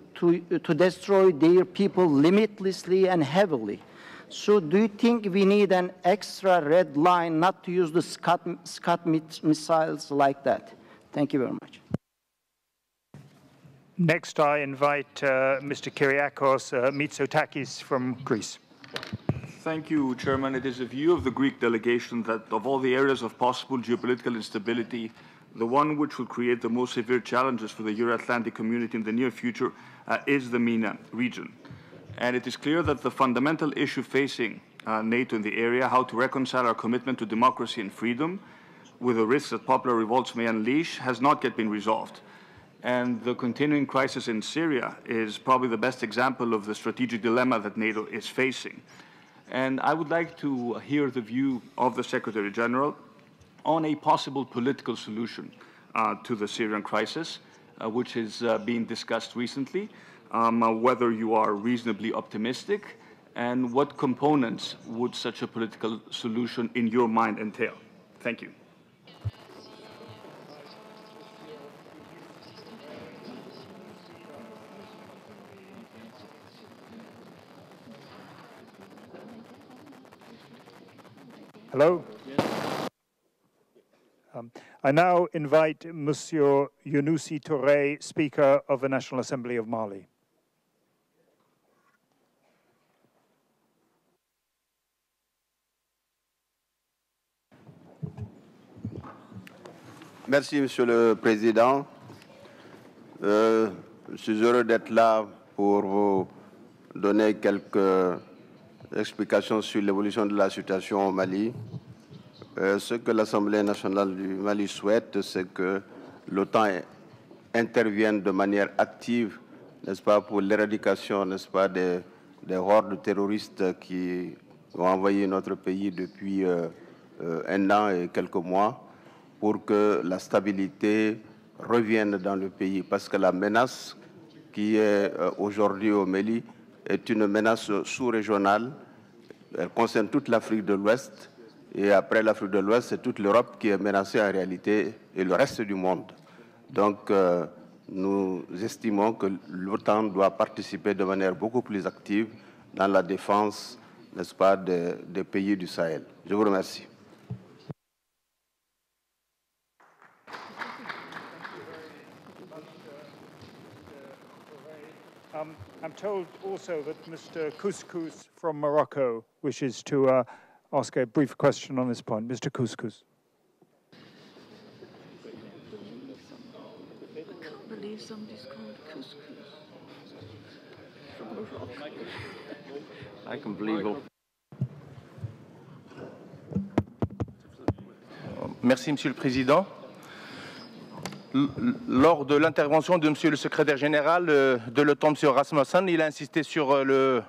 destroy their people limitlessly and heavily. So do you think we need an extra red line not to use the Scud missiles like that? Thank you very much. Next, I invite Mr. Kyriakos Mitsotakis from Greece. Thank you, Chairman. It is a view of the Greek delegation that of all the areas of possible geopolitical instability, the one which will create the most severe challenges for the Euro-Atlantic community in the near future is the MENA region. And it is clear that the fundamental issue facing NATO in the area, how to reconcile our commitment to democracy and freedom with the risks that popular revolts may unleash, has not yet been resolved. And the continuing crisis in Syria is probably the best example of the strategic dilemma that NATO is facing. And I would like to hear the view of the Secretary General on a possible political solution to the Syrian crisis, which is being discussed recently, whether you are reasonably optimistic, and what components would such a political solution in your mind entail? Thank you. Hello. I now invite Monsieur Younousi Touré, Speaker of the National Assembly of Mali. Merci, Monsieur le Président. Je suis heureux d'être là pour vous donner quelques explications sur l'évolution de la situation au Mali. Ce que l'Assemblée nationale du Mali souhaite, c'est que l'OTAN intervienne de manière active, n'est-ce pas, pour l'éradication, n'est-ce pas, des hordes terroristes qui ont envahi notre pays depuis un an et quelques mois, pour que la stabilité revienne dans le pays. Parce que la menace qui est aujourd'hui au Mali est une menace sous-régionale. Elle concerne toute l'Afrique de l'Ouest. Et après l'Afrique de l'Ouest, c'est toute l'Europe qui est menacée en réalité et le reste du monde. Donc, nous estimons que l'OTAN doit participer de manière beaucoup plus active dans la défense, n'est-ce pas, des pays du Sahel. Je vous remercie. I'm told also that Mr. Couscous from Morocco wishes to ask a brief question on this point. Mr. Couscous. I can't believe somebody's called Couscous from Morocco. I can believe it. Merci, Monsieur le Président. Lors de l'intervention de Monsieur le Secrétaire général de l'OTAN, M. Rasmussen, il a insisté sur le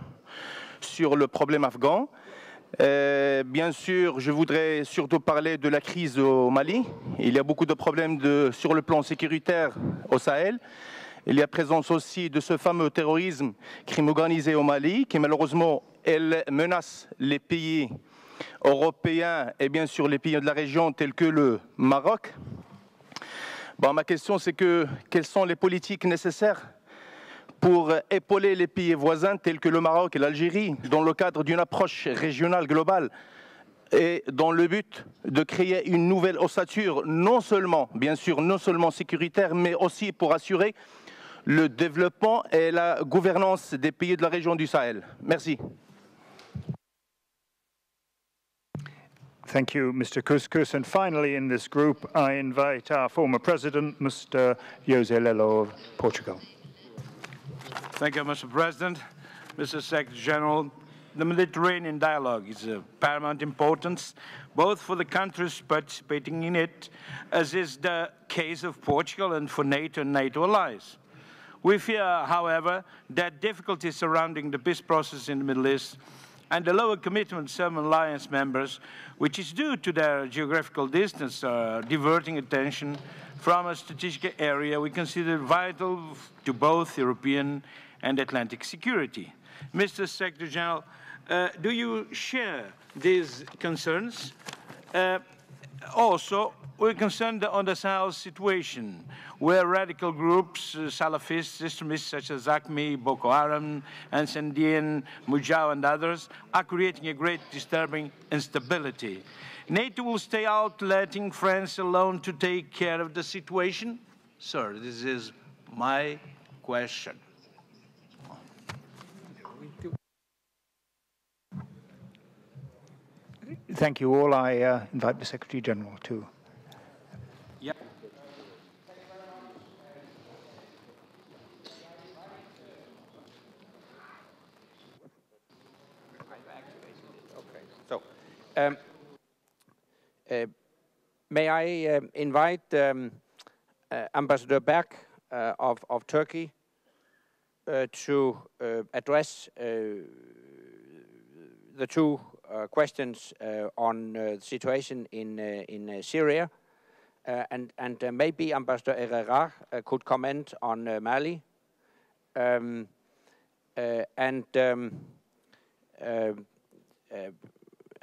problème afghan. Bien sûr, je voudrais surtout parler de la crise au Mali. Il y a beaucoup de problèmes sur le plan sécuritaire au Sahel. Il y a présence aussi de ce fameux terrorisme, crime organisé au Mali, qui malheureusement menace les pays européens et bien sûr les pays de la région tels que le Maroc. Bon, ma question, c'est quelles sont les politiques nécessaires pour épauler les pays voisins tels que le Maroc et l'Algérie dans le cadre d'une approche régionale globale et dans le but de créer une nouvelle ossature, non seulement, bien sûr, non seulement sécuritaire, mais aussi pour assurer le développement et la gouvernance des pays de la région du Sahel. Merci. Thank you, Mr. Couscous. And finally, in this group, I invite our former president, Mr. José Lelo of Portugal. Thank you, Mr. President. Mr. Secretary General, the Mediterranean dialogue is of paramount importance, both for the countries participating in it, as is the case of Portugal, and for NATO and NATO allies. We fear, however, that difficulties surrounding the peace process in the Middle East and the lower commitment of some alliance members, which is due to their geographical distance, are diverting attention from a strategic area we consider vital to both European and Atlantic security. Mr. Secretary General, do you share these concerns? Also, we're concerned on the Sahel situation, where radical groups, Salafists, extremists such as ACME, Boko Haram, Ansandien, Mujahid, and others, are creating a great disturbing instability. NATO will stay out, letting France alone to take care of the situation? Sir, this is my question. Thank you all. I invite the Secretary General to. Yep. So, may I invite Ambassador Berg of Turkey to address the two questions on the situation in Syria, and maybe Ambassador Herrera could comment on Mali, and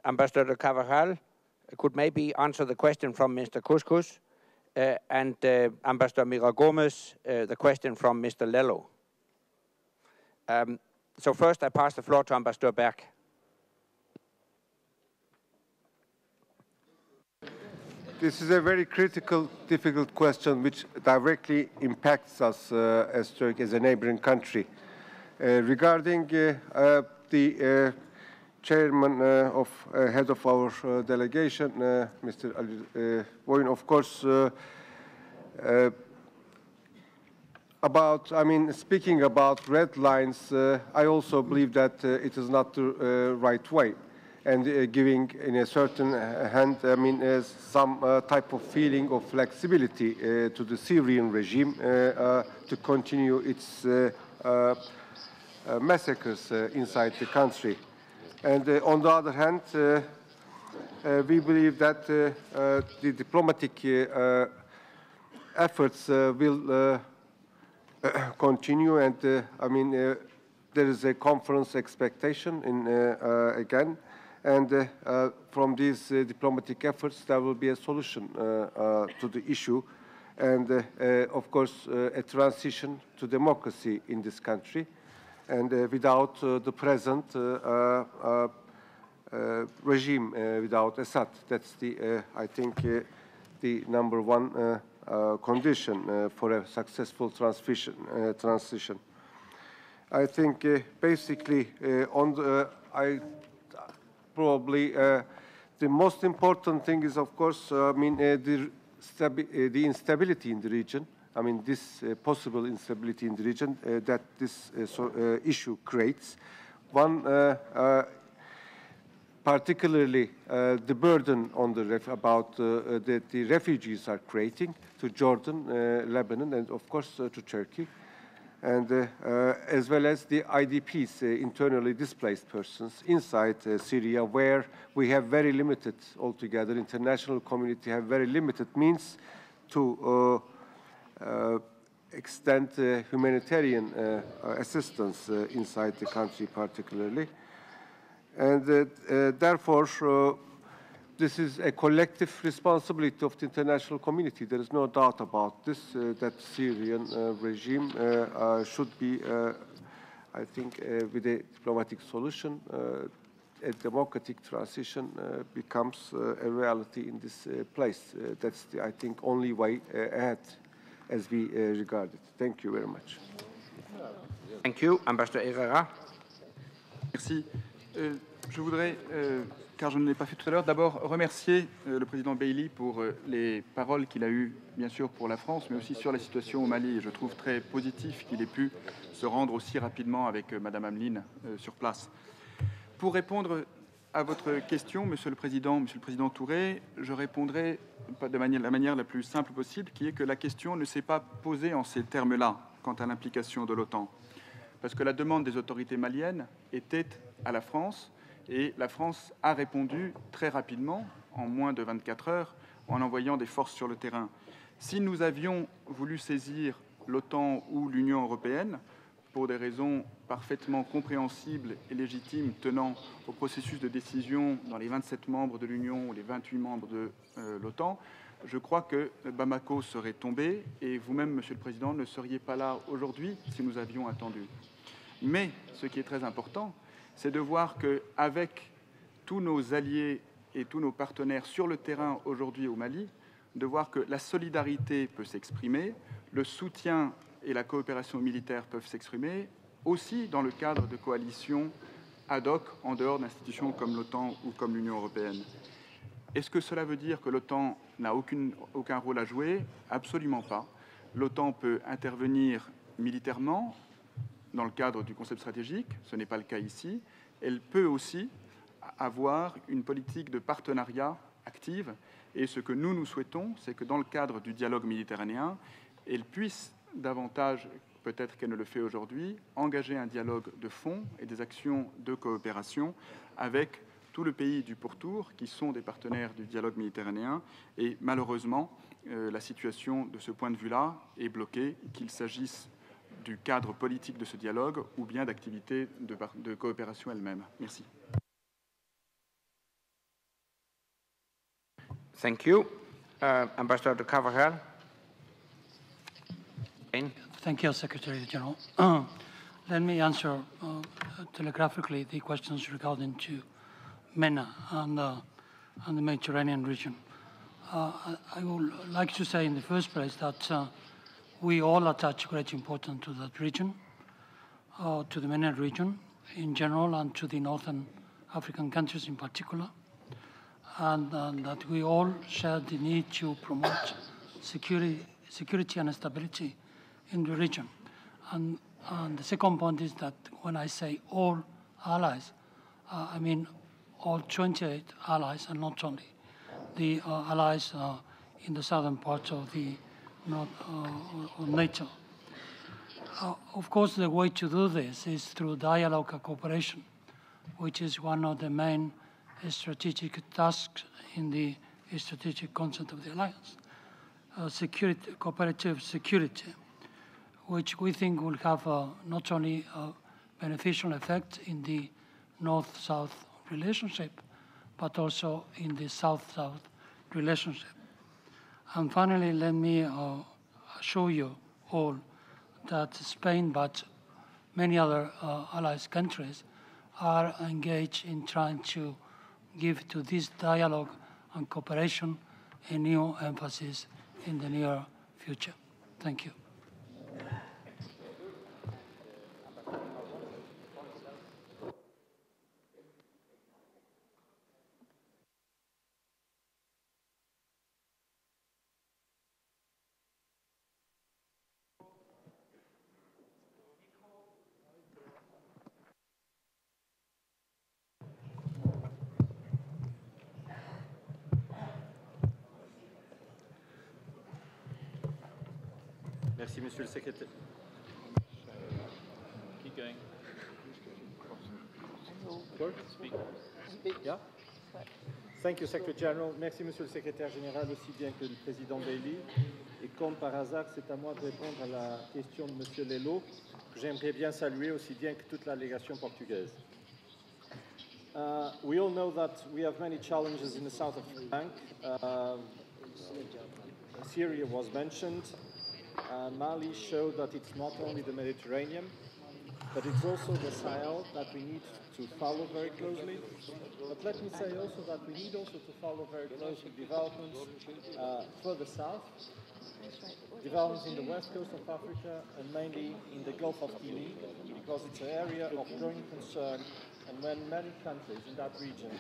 Ambassador Carvajal could maybe answer the question from Mr. Couscous, and Ambassador Mira Gomez the question from Mr. Lelo. So first I pass the floor to Ambassador Berg. This is a very critical, difficult question which directly impacts us as Turkey, as a neighboring country. Regarding the chairman head of our delegation, Mr. Ali Boyun, of course, speaking about red lines, I also believe that it is not the right way. And giving, in a certain hand, some type of feeling of flexibility to the Syrian regime to continue its massacres inside the country. And on the other hand, we believe that the diplomatic efforts will continue, and there is a conference expectation in again. And from these diplomatic efforts, there will be a solution to the issue, and of course, a transition to democracy in this country. And without the present regime, without Assad, that's the I think the number one condition for a successful transition. I think basically on the probably the most important thing is, of course, the instability in the region. This possible instability in the region that this issue creates. One, particularly the burden on the that the refugees are creating to Jordan, Lebanon, and of course to Turkey. And as well as the IDPs, internally displaced persons inside Syria, where we have very limited, altogether, international community have very limited means to extend humanitarian assistance inside the country particularly. And therefore, this is a collective responsibility of the international community. There is no doubt about this, that Syrian regime should be, I think, with a diplomatic solution, a democratic transition becomes a reality in this place. That's, I think, only way ahead as we regard it. Thank you very much. Thank you. Ambassador Herrera. Merci. Je voudrais, car je ne l'ai pas fait tout à l'heure, d'abord remercier le président Bailey pour les paroles qu'il a eues, bien sûr, pour la France, mais aussi sur la situation au Mali. Et je trouve très positif qu'il ait pu se rendre aussi rapidement avec Madame Ameline sur place. Pour répondre à votre question, Monsieur le Président Touré, je répondrai de la manière la plus simple possible, qui est que la question ne s'est pas posée en ces termes-là quant à l'implication de l'OTAN. Parce que la demande des autorités maliennes était à la France, et la France a répondu très rapidement, en moins de 24 heures, en envoyant des forces sur le terrain. Si nous avions voulu saisir l'OTAN ou l'Union européenne, pour des raisons parfaitement compréhensibles et légitimes tenant au processus de décision dans les 27 membres de l'Union ou les 28 membres de l'OTAN, je crois que Bamako serait tombé et vous-même, Monsieur le Président, ne seriez pas là aujourd'hui si nous avions attendu. Mais ce qui est très important, c'est de voir qu'avec tous nos alliés et tous nos partenaires sur le terrain aujourd'hui au Mali, de voir que la solidarité peut s'exprimer, le soutien et la coopération militaire peuvent s'exprimer, aussi dans le cadre de coalitions ad hoc en dehors d'institutions comme l'OTAN ou comme l'Union européenne. Est-ce que cela veut dire que l'OTAN n'a aucun rôle à jouer? Absolument pas. L'OTAN peut intervenir militairement dans le cadre du concept stratégique, ce n'est pas le cas ici. Elle peut aussi avoir une politique de partenariat active, et ce que nous souhaitons, c'est que dans le cadre du dialogue méditerranéen, elle puisse davantage, peut-être qu'elle ne le fait aujourd'hui, engager un dialogue de fond et des actions de coopération avec tous les pays du pourtour qui sont des partenaires du dialogue méditerranéen. Et malheureusement, la situation de ce point de vue-là est bloquée, qu'il s'agisse du cadre politique de ce dialogue ou bien d'activités de coopération elle-même. Merci. Thank you. Ambassador Carvajal. Thank you, Secretary General. Let me answer telegraphically the questions regarding to MENA and the Mediterranean region. I would like to say in the first place that we all attach great importance to that region, to the MENA region in general and to the Northern African countries in particular, and that we all share the need to promote security and stability in the region. And the second point is that when I say all allies, I mean all 28 allies and not only the allies in the southern part of the NATO. Of course, the way to do this is through dialogue and cooperation, which is one of the main strategic tasks in the strategic concept of the alliance. Cooperative security, which we think will have not only a beneficial effect in the North-South relationship, but also in the South-South relationship. And finally, let me assure you all that Spain, but many other allies countries, are engaged in trying to give to this dialogue and cooperation a new emphasis in the near future. Thank you. Merci, Monsieur le Secrétaire. Keep going. Speak. Yeah? Thank you, Secretary General. Merci, Monsieur le Secrétaire Général, aussi bien que le Président Bailey. Et comme par hasard, c'est à moi de répondre à la question de Monsieur Lello, que j'aimerais bien saluer aussi bien que toute la délégation portugaise. We all know that we have many challenges in the south of the bank. Syria was mentioned. Mali showed that it's not only the Mediterranean, but it's also the Sahel that we need to follow very closely. But let me say also that we need also to follow very closely developments further south, developments in the west coast of Africa, and mainly in the Gulf of Guinea, because it's an area of growing concern, and when many countries in that region,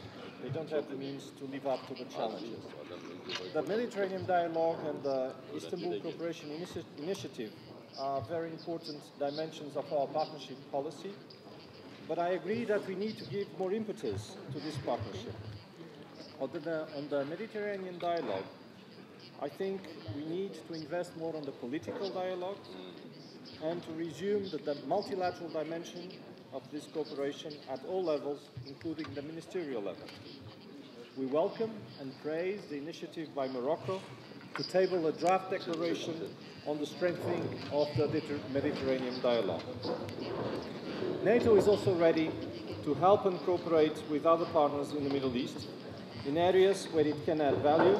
they don't have the means to live up to the challenges. The Mediterranean Dialogue and the Istanbul Cooperation Initiative are very important dimensions of our partnership policy, but I agree that we need to give more impetus to this partnership. On the Mediterranean Dialogue, I think we need to invest more on the political dialogue and to resume the multilateral dimension of this cooperation at all levels, including the ministerial level. We welcome and praise the initiative by Morocco to table a draft declaration on the strengthening of the Mediterranean dialogue. NATO is also ready to help and cooperate with other partners in the Middle East in areas where it can add value,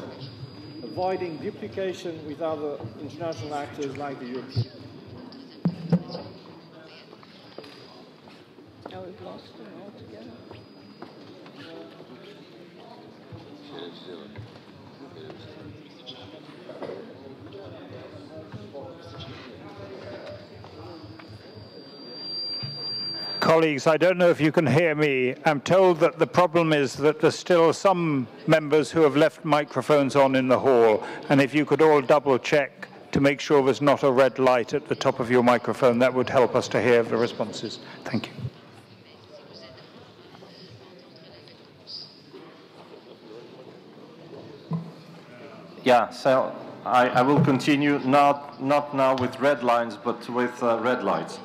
avoiding duplication with other international actors like the European Union. Oh, we've lost them altogether. Colleagues, I don't know if you can hear me. I'm told that the problem is that there's still some members who have left microphones on in the hall, and if you could all double check to make sure there's not a red light at the top of your microphone, that would help us to hear the responses. Thank you. Yeah, so I will continue, not now with red lines, but with red lights.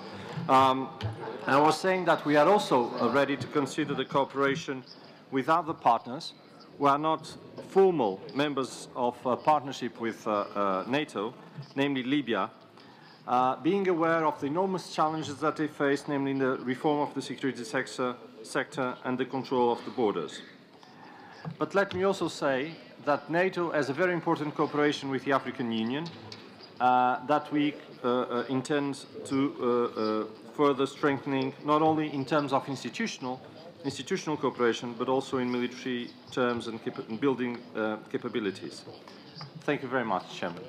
I was saying that we are also ready to consider the cooperation with other partners who are not formal members of a partnership with NATO, namely Libya, being aware of the enormous challenges that they face, namely in the reform of the security sector and the control of the borders. But let me also say that NATO has a very important cooperation with the African Union that we intend to further strengthening, not only in terms of institutional cooperation, but also in military terms and building capabilities. Thank you very much, Chairman.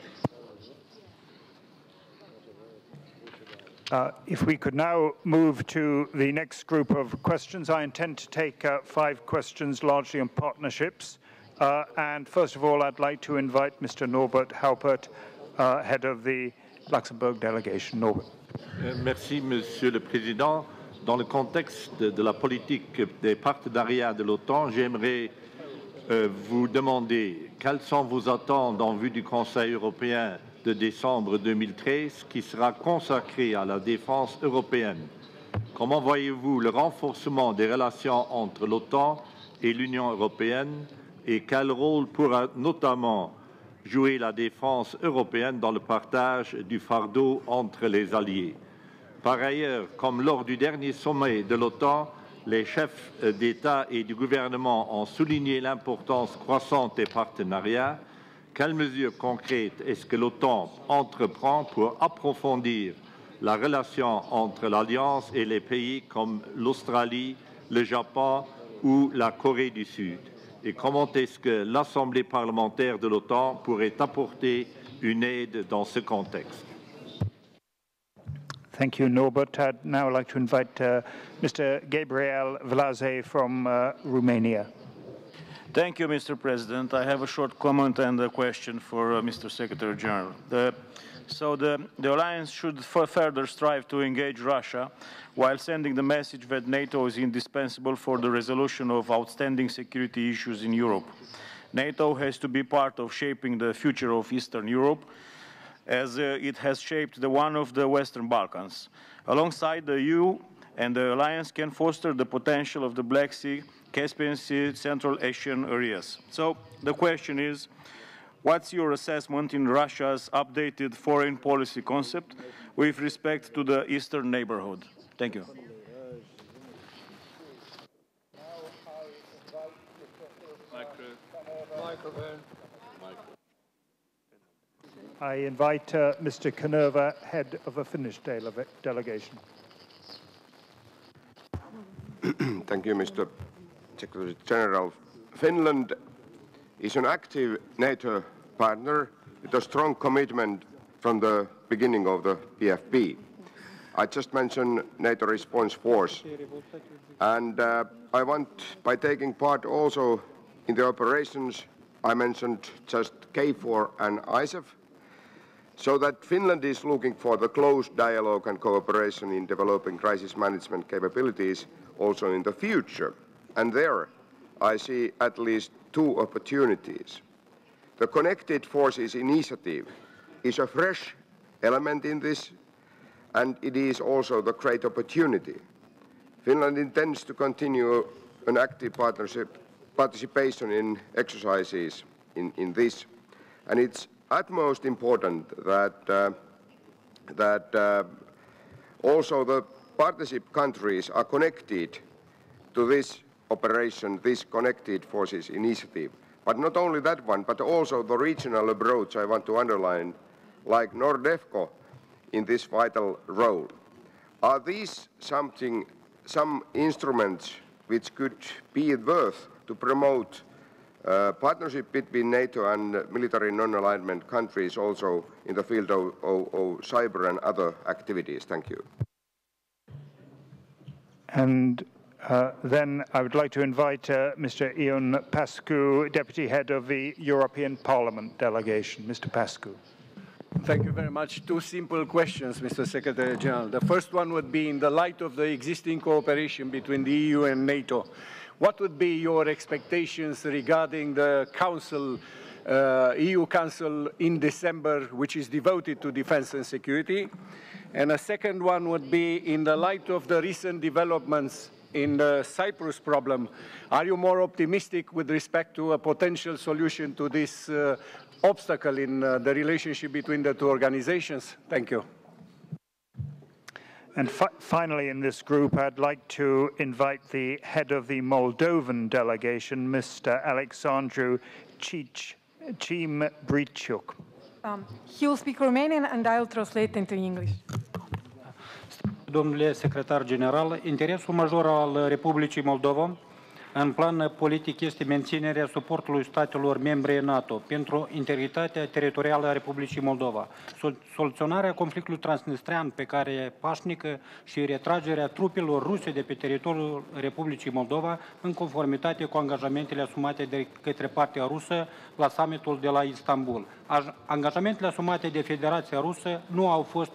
If we could now move to the next group of questions. I intend to take 5 questions, largely on partnerships. And first of all, I'd like to invite Mr. Norbert Haupert, head of the Luxembourg delegation. Norbert. Merci, Monsieur le Président. Dans le contexte de la politique des partenariats de l'OTAN, j'aimerais vous demander quelles sont vos attentes en vue du Conseil européen de décembre 2013 qui sera consacré à la défense européenne. Comment voyez-vous le renforcement des relations entre l'OTAN et l'Union européenne et quel rôle pourra notamment jouer la défense européenne dans le partage du fardeau entre les alliés? Par ailleurs, comme lors du dernier sommet de l'OTAN, les chefs d'État et du gouvernement ont souligné l'importance croissante des partenariats. Quelles mesures concrètes est-ce que l'OTAN entreprend pour approfondir la relation entre l'Alliance et les pays comme l'Australie, le Japon ou la Corée du Sud? Et comment est-ce que l'Assemblée parlementaire de l'OTAN pourrait apporter une aide dans ce contexte? Thank you, Norbert. I'd now like to invite Mr. Gabriel Vlaze from Romania. Thank you, Mr. President. I have a short comment and a question for Mr. Secretary General. The alliance should further strive to engage Russia while sending the message that NATO is indispensable for the resolution of outstanding security issues in Europe. NATO has to be part of shaping the future of Eastern Europe, as it has shaped the one of the Western Balkans. Alongside the EU and the alliance can foster the potential of the Black Sea, Caspian Sea, Central Asian areas. So the question is, what's your assessment in Russia's updated foreign policy concept with respect to the Eastern neighborhood? Thank you. I invite Mr. Kanerva, head of a Finnish delegation. Thank you, Mr. Secretary General. Finland is an active NATO partner with a strong commitment from the beginning of the PFP. I just mentioned NATO Response Force, and I want, by taking part also in the operations, I mentioned just KFOR and ISAF, so that Finland is looking for the close dialogue and cooperation in developing crisis management capabilities also in the future. And there I see at least two opportunities. The Connected Forces initiative is a fresh element in this, and it is also the great opportunity. Finland intends to continue an active participation in exercises in this, and it's utmost important that also the partnership countries are connected to this operation, this Connected Forces initiative. But not only that one, but also the regional approach I want to underline, like NORDEFCO in this vital role. Are these some instruments which could be worth to promote partnership between NATO and military non-alignment countries also in the field of cyber and other activities? Thank you. And then I would like to invite Mr. Ion Pascu, Deputy Head of the European Parliament delegation. Mr. Pascu. Thank you very much. Two simple questions, Mr. Secretary General. The first one would be, in the light of the existing cooperation between the EU and NATO, what would be your expectations regarding the Council, EU Council in December, which is devoted to defense and security? And a second one would be, in the light of the recent developments in the Cyprus problem, are you more optimistic with respect to a potential solution to this obstacle in the relationship between the two organizations? Thank you. And finally in this group, I'd like to invite the head of the Moldovan delegation, Mr. Alexandru Cimbriciuc. He will speak Romanian and I'll translate into English. Domnule secretar general, interesul major al Republicii Moldova în plan politic este menținerea suportului statelor membre NATO pentru integritatea teritorială a Republicii Moldova, soluționarea conflictului transnistrean pe care pașnică și retragerea trupelor ruse de pe teritoriul Republicii Moldova în conformitate cu angajamentele asumate de către partea rusă la summitul de la Istanbul. Angajamentele asumate de Federația Rusă nu au fost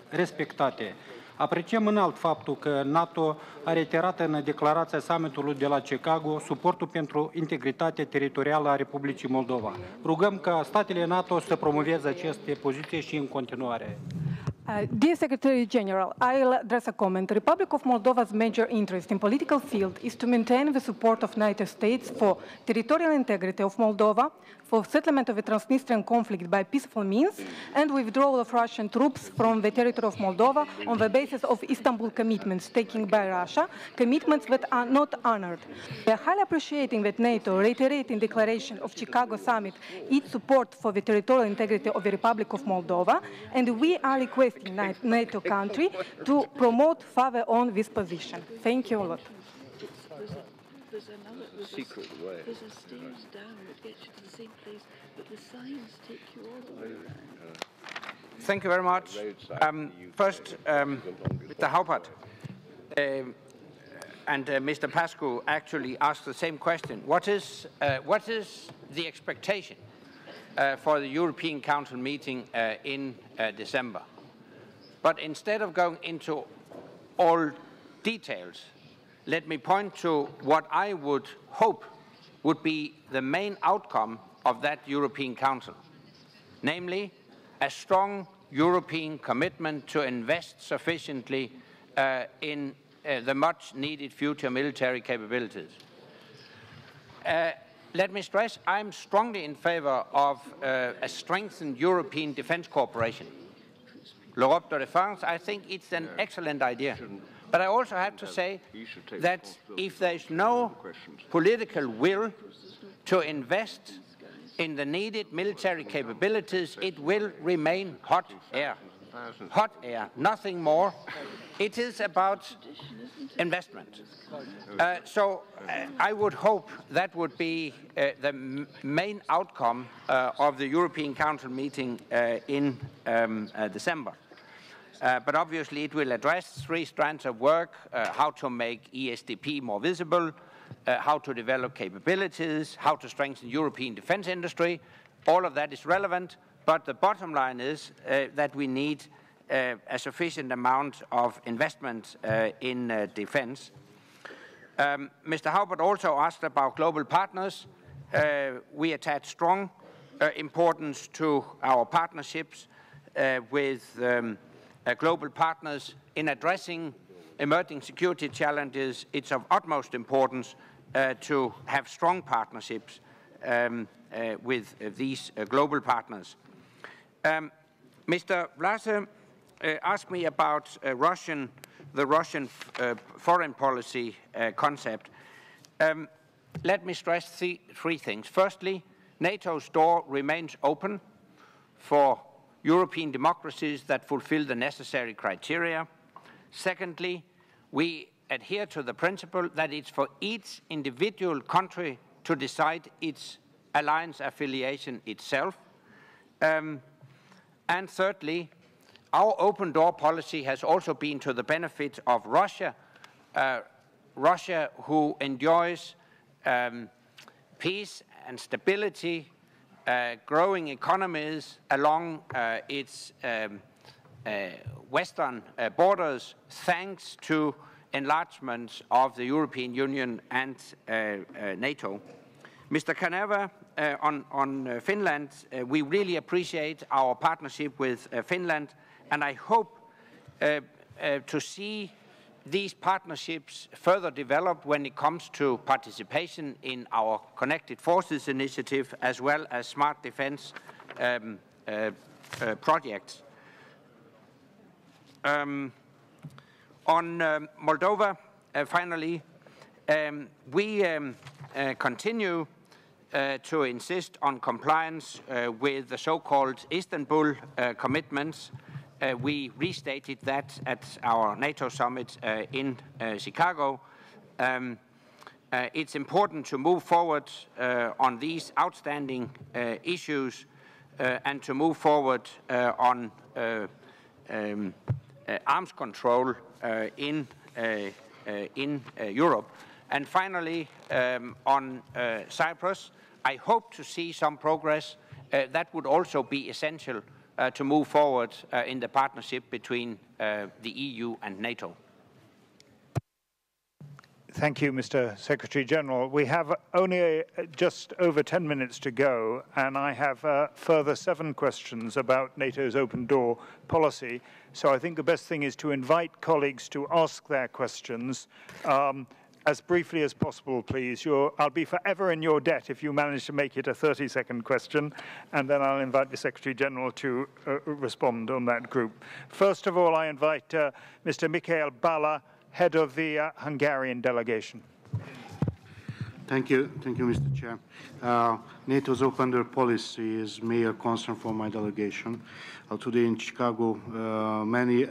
respectate. Apreciem înalt faptul că NATO a reiterat în declarația summitului de la Chicago suportul pentru integritatea teritorială a Republicii Moldova. Rugăm ca statele NATO să promoveze aceste poziții și în continuare. Dear Secretary General, I'll address a comment. The Republic of Moldova's major interest in political field is to maintain the support of NATO states for territorial integrity of Moldova, for settlement of the Transnistrian conflict by peaceful means, and withdrawal of Russian troops from the territory of Moldova on the basis of Istanbul commitments taken by Russia, commitments that are not honored. We are highly appreciating that NATO reiterated in declaration of Chicago summit its support for the territorial integrity of the Republic of Moldova, and we are requesting NATO country to promote further on this position. Thank you a lot. There's another secret way. There's a stairs down that gets you to the same place, but the signs take you all the way around. Thank you very much. First, Mr. Haupert and Mr. Pascu actually asked the same question. What is the expectation for the European Council meeting in December? But instead of going into all details, let me point to what I would hope would be the main outcome of that European Council, namely a strong European commitment to invest sufficiently in the much-needed future military capabilities. Let me stress, I'm strongly in favor of a strengthened European defense cooperation. L'Europe de Défense, I think it's an excellent idea. But I also have to say that if there's no political will to invest in the needed military capabilities, it will remain hot air. Hot air, nothing more. It is about investment. So I would hope that would be the main outcome of the European Council meeting in December. But obviously it will address 3 strands of work: how to make ESDP more visible, how to develop capabilities, how to strengthen European defense industry. All of that is relevant, but the bottom line is that we need a sufficient amount of investment in defense. Mr. Haubert also asked about global partners. We attach strong importance to our partnerships with global partners in addressing emerging security challenges. It's of utmost importance to have strong partnerships with these global partners. Mr. Vlase asked me about the Russian foreign policy concept. Let me stress 3 things. Firstly, NATO's door remains open for European democracies that fulfill the necessary criteria. Secondly, we adhere to the principle that it's for each individual country to decide its alliance affiliation itself. And thirdly, our open door policy has also been to the benefit of Russia, Russia who enjoys peace and stability, growing economies along its western borders, thanks to enlargement of the European Union and NATO. Mr. Kanerva, on Finland, we really appreciate our partnership with Finland, and I hope to see these partnerships further developed when it comes to participation in our Connected Forces initiative, as well as smart defense projects. On Moldova, finally, we continue to insist on compliance with the so-called Istanbul commitments. We restated that at our NATO summit in Chicago. It's important to move forward on these outstanding issues and to move forward on arms control in Europe. And finally, on Cyprus, I hope to see some progress. That would also be essential to move forward in the partnership between the EU and NATO. Thank you, Mr. Secretary General. We have only just over 10 minutes to go, and I have further 7 questions about NATO's open door policy. So I think the best thing is to invite colleagues to ask their questions as briefly as possible, please. I'll be forever in your debt if you manage to make it a 30-second question, and then I'll invite the Secretary General to respond on that group. First of all, I invite Mr. Mikhail Bala, head of the Hungarian delegation. Thank you, Mr. Chair. NATO's open door policy is a major concern for my delegation. Today in Chicago, many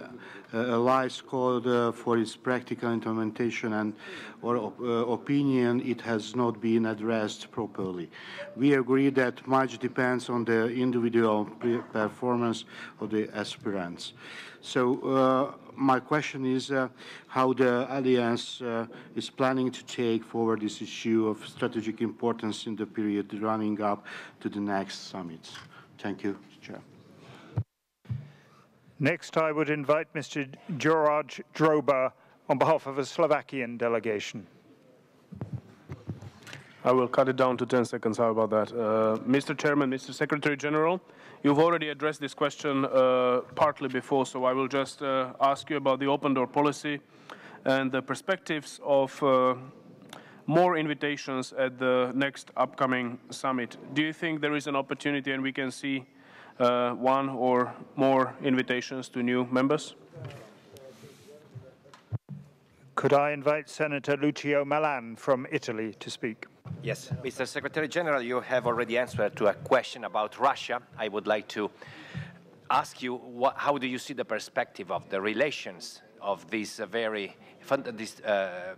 allies called for its practical implementation, and our opinion, it has not been addressed properly. We agree that much depends on the individual performance of the aspirants. So my question is how the Alliance is planning to take forward this issue of strategic importance in the period running up to the next summits. Thank you, Chair. Next, I would invite Mr. George Droba on behalf of a Slovakian delegation. I will cut it down to 10 seconds. How about that? Mr. Chairman, Mr. Secretary General, you've already addressed this question partly before, so I will just ask you about the open door policy and the perspectives of more invitations at the next upcoming summit. Do you think there is an opportunity and we can see 1 or more invitations to new members? Could I invite Senator Lucio Malan from Italy to speak? Yes, Mr. Secretary General, you have already answered to a question about Russia. I would like to ask you, how do you see the perspective of the relations of this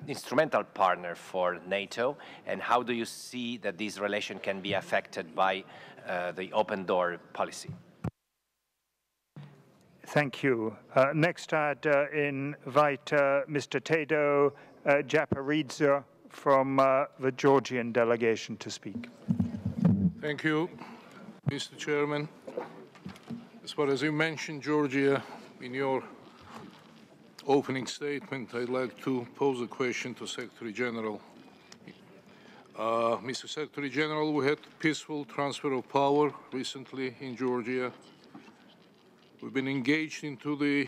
instrumental partner for NATO, and how do you see that this relation can be affected by the open door policy? Thank you. Next, I'd invite Mr. Tado Japaridze from the Georgian delegation to speak. Thank you, Mr. Chairman. As far as you mentioned Georgia in your opening statement, I'd like to pose a question to Secretary General. Mr. Secretary General, we had peaceful transfer of power recently in Georgia. We've been engaged into the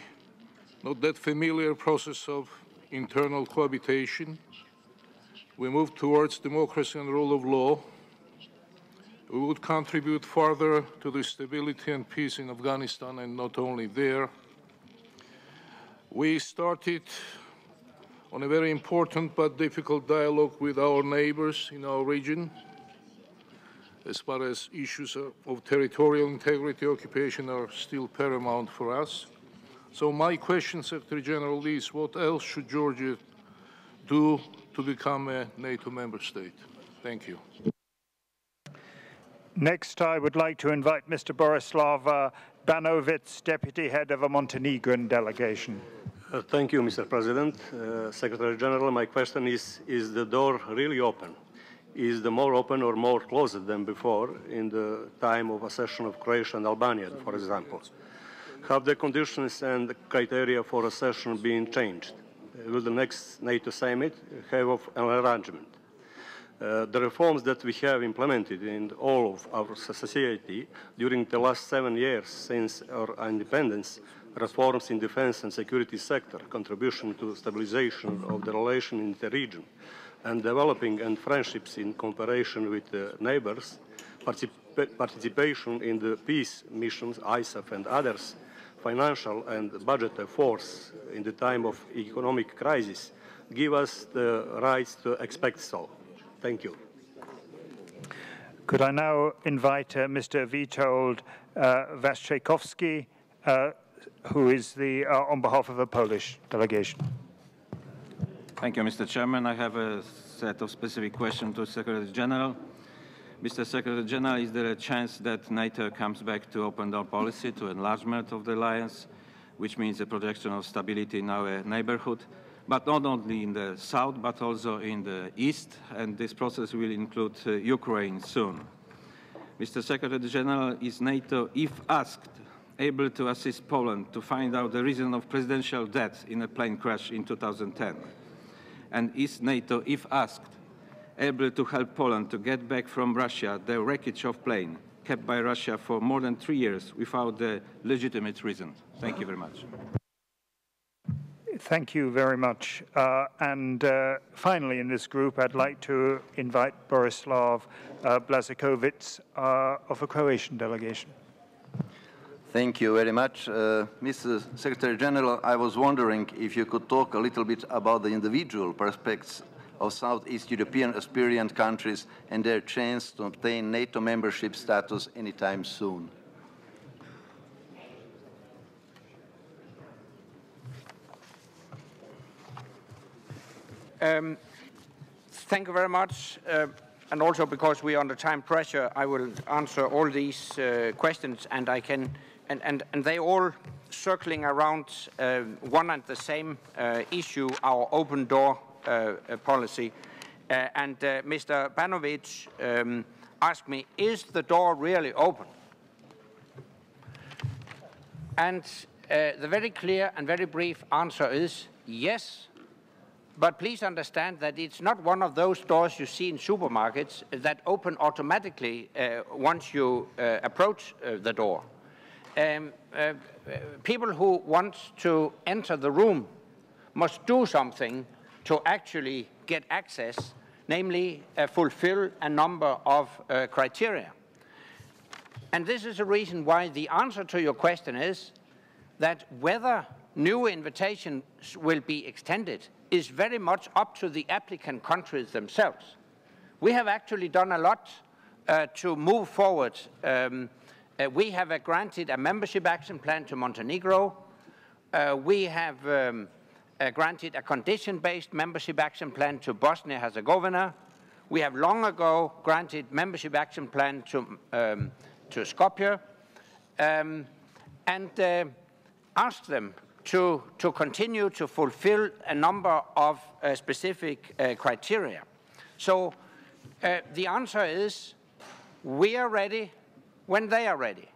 not that familiar process of internal cohabitation. We moved towards democracy and rule of law. We would contribute further to the stability and peace in Afghanistan, and not only there. We started on a very important but difficult dialogue with our neighbors in our region as far as issues of territorial integrity, occupation are still paramount for us. So my question, Secretary General, is what else should Georgia do to become a NATO member state? Thank you. Next, I would like to invite Mr. Borislav Banovic, Deputy Head of a Montenegrin delegation. Thank you, Mr. President. Secretary General, my question is the door really open? Is the more open or more closed than before in the time of accession of Croatia and Albania, for example? Have the conditions and the criteria for accession been changed? Will the next NATO summit have an arrangement? The reforms that we have implemented in all of our society during the last 7 years since our independence, reforms in defense and security sector, contribution to stabilization of the relation in the region, and developing and friendships in cooperation with the neighbors, participation in the peace missions, ISAF and others, financial and budget efforts in the time of economic crisis, give us the rights to expect so. Thank you. Could I now invite Mr. Witold Waszczykowski, who is on behalf of the Polish delegation. Thank you, Mr. Chairman. I have a set of specific questions to Secretary General. Mr. Secretary General, is there a chance that NATO comes back to open door policy, to enlargement of the alliance, which means a projection of stability in our neighborhood, but not only in the south, but also in the east, and this process will include Ukraine soon. Mr. Secretary General, is NATO, if asked, able to assist Poland to find out the reason of presidential death in a plane crash in 2010? And is NATO, if asked, able to help Poland to get back from Russia the wreckage of plane kept by Russia for more than 3 years without the legitimate reason? Thank you very much. Thank you very much. And finally in this group, I'd like to invite Borislav Blažeković of the Croatian delegation. Thank you very much. Mr. Secretary General, I was wondering if you could talk a little bit about the individual prospects of Southeast European aspirant countries and their chance to obtain NATO membership status anytime soon. Thank you very much. And also because we are under time pressure, I will answer all these questions, and I can, and they all circling around one and the same issue, our open door policy. And Mr. Banovic asked me, is the door really open? And the very clear and very brief answer is yes. But please understand that it's not one of those doors you see in supermarkets that open automatically once you approach the door. People who want to enter the room must do something to actually get access, namely fulfill a number of criteria. And this is the reason why the answer to your question is that whether new invitations will be extended is very much up to the applicant countries themselves. We have actually done a lot to move forward. We have granted a membership action plan to Montenegro. We have granted a condition-based membership action plan to Bosnia-Herzegovina. We have long ago granted membership action plan to Skopje, and asked them to continue to fulfill a number of specific criteria. So the answer is, we are ready when they are ready.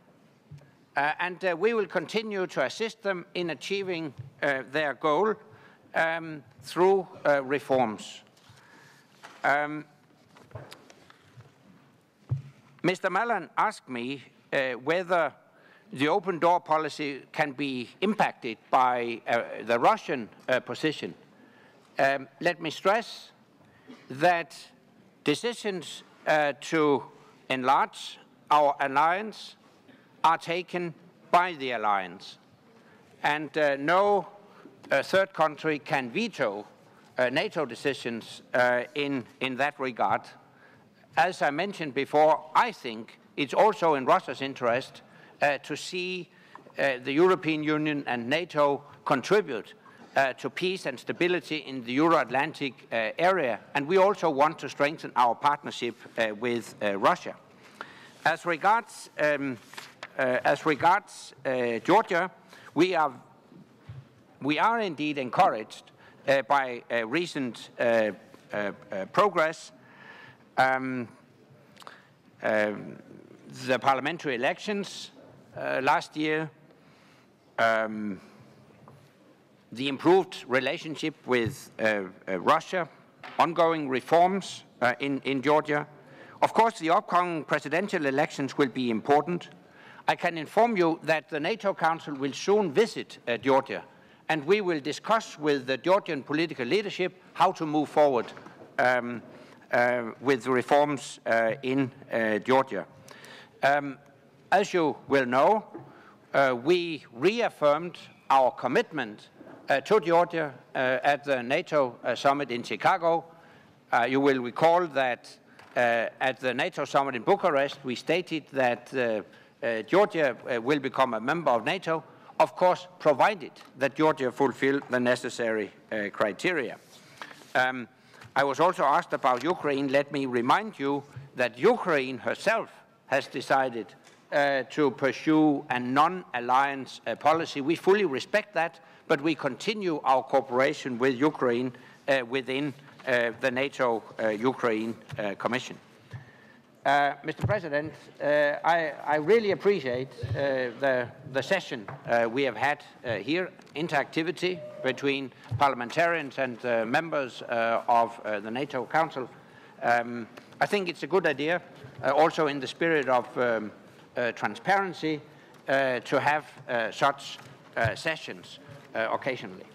And we will continue to assist them in achieving their goal through reforms. Mr. Mallon asked me whether the open door policy can be impacted by the Russian position. Let me stress that decisions to enlarge our alliance are taken by the alliance, and no third country can veto NATO decisions in that regard. As I mentioned before, I think it's also in Russia's interest to see the European Union and NATO contribute to peace and stability in the Euro-Atlantic area, and we also want to strengthen our partnership with Russia. As regards Georgia, we are indeed encouraged by recent progress. The parliamentary elections last year, the improved relationship with Russia, ongoing reforms in Georgia. Of course, the upcoming presidential elections will be important. I can inform you that the NATO Council will soon visit Georgia, and we will discuss with the Georgian political leadership how to move forward with reforms in Georgia. As you will know, we reaffirmed our commitment to Georgia at the NATO summit in Chicago. You will recall that at the NATO summit in Bucharest, we stated that Georgia will become a member of NATO, of course, provided that Georgia fulfill the necessary criteria. I was also asked about Ukraine. Let me remind you that Ukraine herself has decided to pursue a non-alliance policy. We fully respect that, but we continue our cooperation with Ukraine within the NATO-Ukraine Commission. Mr. President, I really appreciate the session we have had here, interactivity between parliamentarians and members of the NATO Council. I think it's a good idea, also in the spirit of transparency, to have such sessions occasionally.